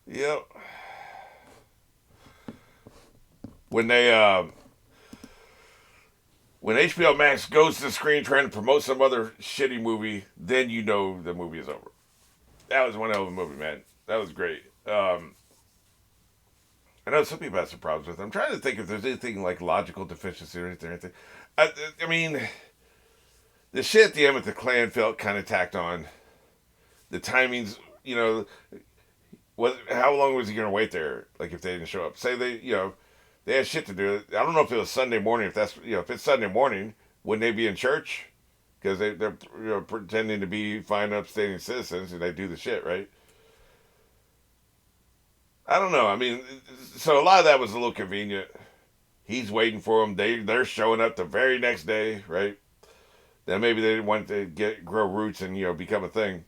Yep. When they when HBO Max goes to the screen trying to promote some other shitty movie, then you know the movie is over. That was one hell of a movie, man. That was great. I know some people have some problems with it. I'm trying to think if there's anything like logical deficiency or anything. I mean, the shit at the end with the clan felt kind of tacked on. The timings, how long was he going to wait there? Like if they didn't show up, say they had shit to do. I don't know if it was Sunday morning. If that's if it's Sunday morning, wouldn't they be in church? Because they're pretending to be fine, upstanding citizens, and they do the shit right. I don't know. I mean, so a lot of that was a little convenient. He's waiting for them. They're showing up the very next day, right? Then maybe they didn't want to grow roots and become a thing.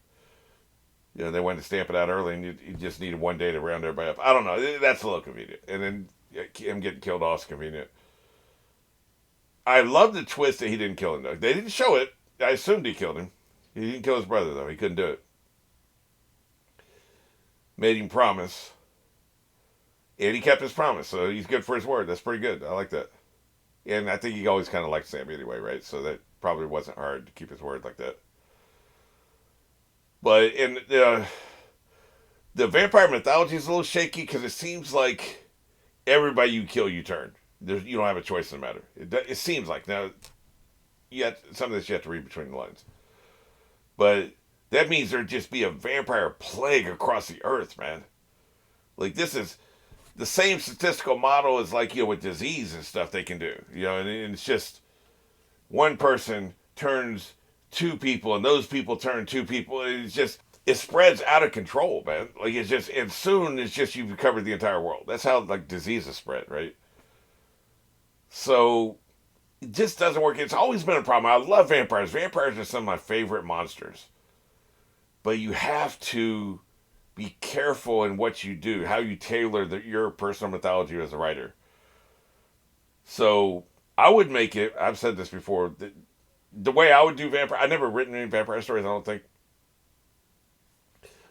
They wanted to stamp it out early, and you just needed one day to round everybody up. I don't know. That's a little convenient. And then him getting killed off is convenient. I love the twist that he didn't kill him, though. They didn't show it. I assumed he killed him. He didn't kill his brother, though. He couldn't do it. Made him promise. And he kept his promise, so he's good for his word. That's pretty good. I like that. And I think he always kind of liked Sam anyway, right? So that probably wasn't hard to keep his word like that. But in the vampire mythology is a little shaky because it seems like everybody you kill, you turn. You don't have a choice in the matter. It seems like now. Yet some of this you have to read between the lines, but that means there'd just be a vampire plague across the earth, man. Like this is the same statistical model as like with disease and stuff they can do. And it's just one person turns two people, and those people turn two people. And it's just it spreads out of control, man. Like it's just and soon it's just you've covered the entire world. That's how like diseases spread, right? So it just doesn't work. It's always been a problem. I love vampires. Vampires are some of my favorite monsters, but you have to be careful in what you do, how you tailor your personal mythology as a writer. So I would make it. I've said this before. The way I would do vampire, I've never written any vampire stories. I don't think,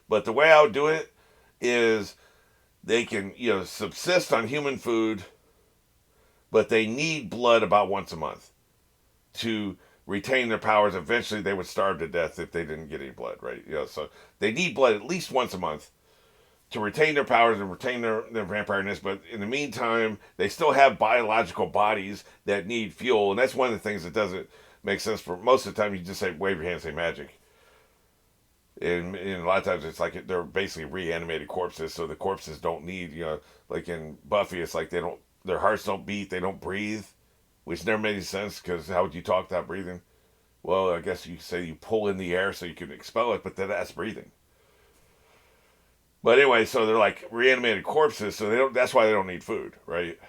but the way I would do it is they can subsist on human food, but they need blood about once a month to retain their powers. Eventually, they would starve to death if they didn't get any blood, right? So they need blood at least once a month to retain their powers and retain their vampireness. But in the meantime, they still have biological bodies that need fuel, and that's one of the things that doesn't make sense. For most of the time, you just say wave your hand, say magic. And a lot of times it's like they're basically reanimated corpses, so the corpses don't need, like in Buffy, it's like their hearts don't beat, they don't breathe, which never made any sense because how would you talk without breathing? Well, I guess you could say you pull in the air so you can expel it, but then that's breathing. But anyway, so they're like reanimated corpses, so they don't. That's why they don't need food, right?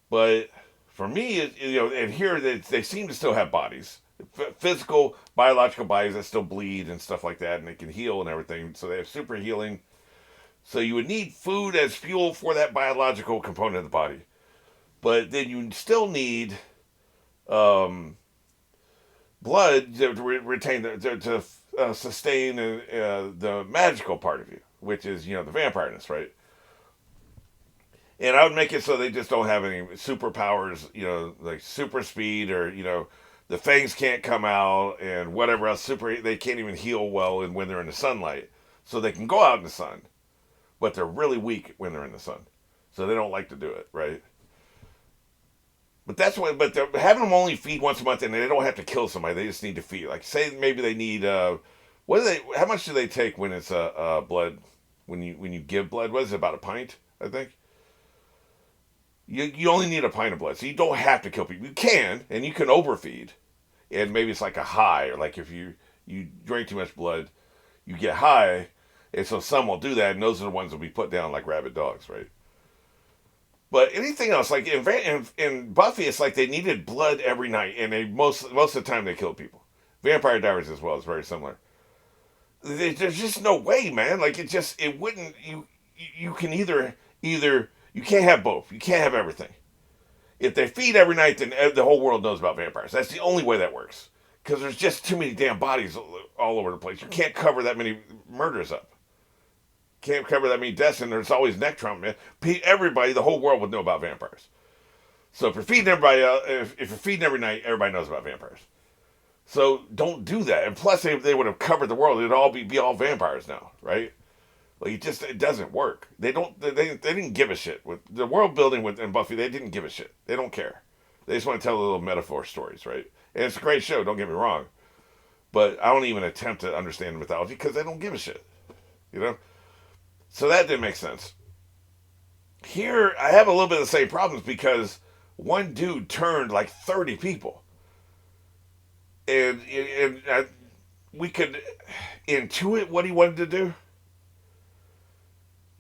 But for me, and here they seem to still have bodies, physical, biological bodies that still bleed and stuff like that, and they can heal and everything. So they have super healing. So you would need food as fuel for that biological component of the body. But then you still need um, blood to retain to sustain the magical part of you, which is the vampireness, right? And I would make it so they just don't have any superpowers, like super speed or the fangs can't come out and whatever else. They can't even heal well when they're in the sunlight, so they can go out in the sun, but they're really weak when they're in the sun, so they don't like to do it, right? But that's what. But having them only feed once a month, and they don't have to kill somebody. They just need to feed. Like say maybe they need. What do they? How much do they take when it's blood? When you give blood, what is it, about a pint? I think. You only need a pint of blood, so you don't have to kill people. You can, and you can overfeed, and maybe it's like a high, or like if you drink too much blood, you get high, and so some will do that, and those are the ones that will be put down like rabid dogs, right? But anything else, like in Buffy, it's like they needed blood every night, and they most of the time they killed people. Vampire Diaries as well is very similar. There's just no way, man. Like it wouldn't. You can either you can't have both. You can't have everything. If they feed every night, then the whole world knows about vampires. That's the only way that works. Because there's just too many damn bodies all over the place. You can't cover that many murders up. Can't cover that many deaths, and there's always neck trauma, man. Everybody, the whole world would know about vampires. So if you're feeding everybody, if you're feeding every night, everybody knows about vampires. So don't do that. And plus, if they would have covered the world, it'd all be all vampires now, right? Like it doesn't work. They didn't give a shit with the world building in Buffy. They didn't give a shit. They don't care. They just want to tell little metaphor stories, right? And it's a great show. Don't get me wrong, but I don't even attempt to understand the mythology because they don't give a shit, you know. So that didn't make sense. Here, I have a little bit of the same problems because one dude turned like 30 people, and we could intuit what he wanted to do.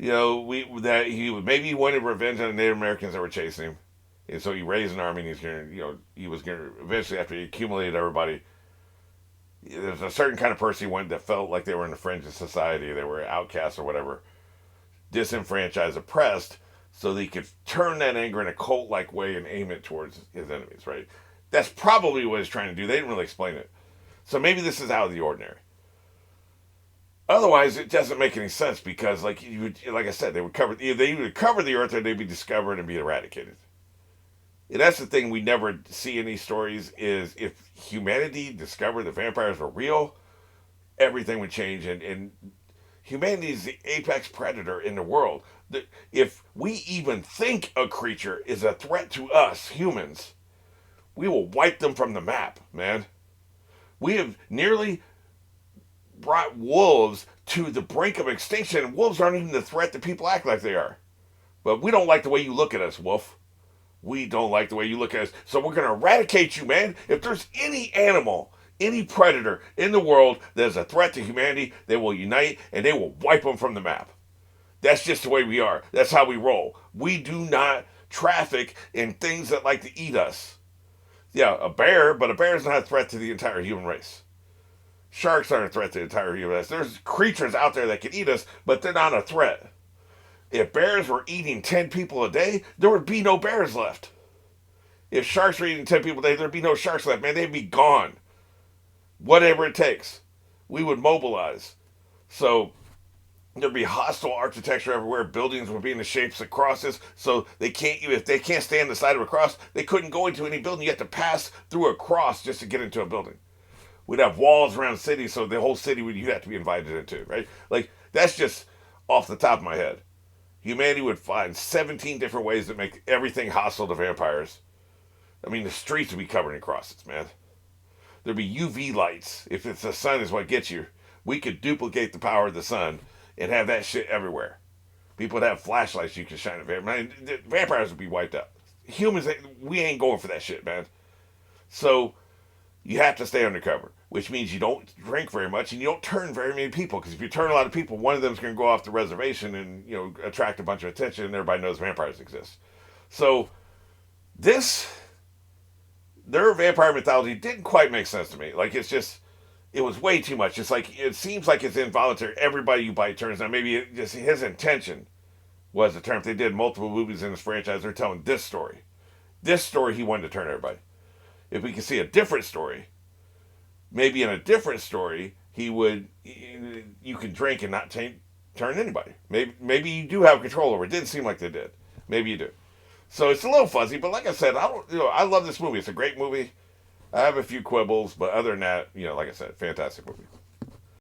Maybe he wanted revenge on the Native Americans that were chasing him, and so he raised an army. And he was gonna eventually, after he accumulated everybody, there's a certain kind of person he wanted that felt like they were in the fringe of society, they were outcasts or whatever, disenfranchised, oppressed, so that he could turn that anger in a cult-like way and aim it towards his enemies. Right? That's probably what he's trying to do. They didn't really explain it, so maybe this is out of the ordinary. Otherwise, it doesn't make any sense because, like I said, they would cover the earth or they'd be discovered and be eradicated. And that's the thing we never see in these stories is if humanity discovered the vampires were real, everything would change. And humanity is the apex predator in the world. If we even think a creature is a threat to us humans, we will wipe them from the map, man. We have nearly brought wolves to the brink of extinction. Wolves aren't even the threat that people act like they are. But we don't like the way you look at us, wolf. We don't like the way you look at us. So we're going to eradicate you, man. If there's any animal, any predator in the world that is a threat to humanity, they will unite and they will wipe them from the map. That's just the way we are. That's how we roll. We do not traffic in things that like to eat us. Yeah, a bear, but a bear is not a threat to the entire human race. Sharks aren't a threat to the entire human race. There's creatures out there that can eat us, but they're not a threat. If bears were eating 10 people a day, there would be no bears left. If sharks were eating 10 people a day, there'd be no sharks left, man. They'd be gone. Whatever it takes. We would mobilize. So there'd be hostile architecture everywhere. Buildings would be in the shapes of crosses. So if they can't stand the side of a cross, they couldn't go into any building. You have to pass through a cross just to get into a building. We'd have walls around cities, so the whole city you'd have to be invited into, right? Like, that's just off the top of my head. Humanity would find 17 different ways to make everything hostile to vampires. I mean, the streets would be covered in crosses, man. There'd be UV lights. If it's the sun is what gets you, we could duplicate the power of the sun and have that shit everywhere. People would have flashlights you could shine at vampires. Vampires would be wiped out. Humans, we ain't going for that shit, man. So you have to stay undercover, which means you don't drink very much and you don't turn very many people. Because if you turn a lot of people, one of them's going to go off the reservation and attract a bunch of attention, and everybody knows vampires exist. So their vampire mythology didn't quite make sense to me. Like it it was way too much. It's like it seems like it's involuntary. Everybody you bite turns. Now maybe just his intention was to turn. If they did multiple movies in this franchise, they're telling this story. This story he wanted to turn everybody. If we could see a different story, maybe in a different story he would. You could drink and not turn anybody. Maybe you do have control over it. Didn't seem like they did. Maybe you do. So it's a little fuzzy, but like I said, I don't. I love this movie. It's a great movie. I have a few quibbles, but other than that, like I said, fantastic movie.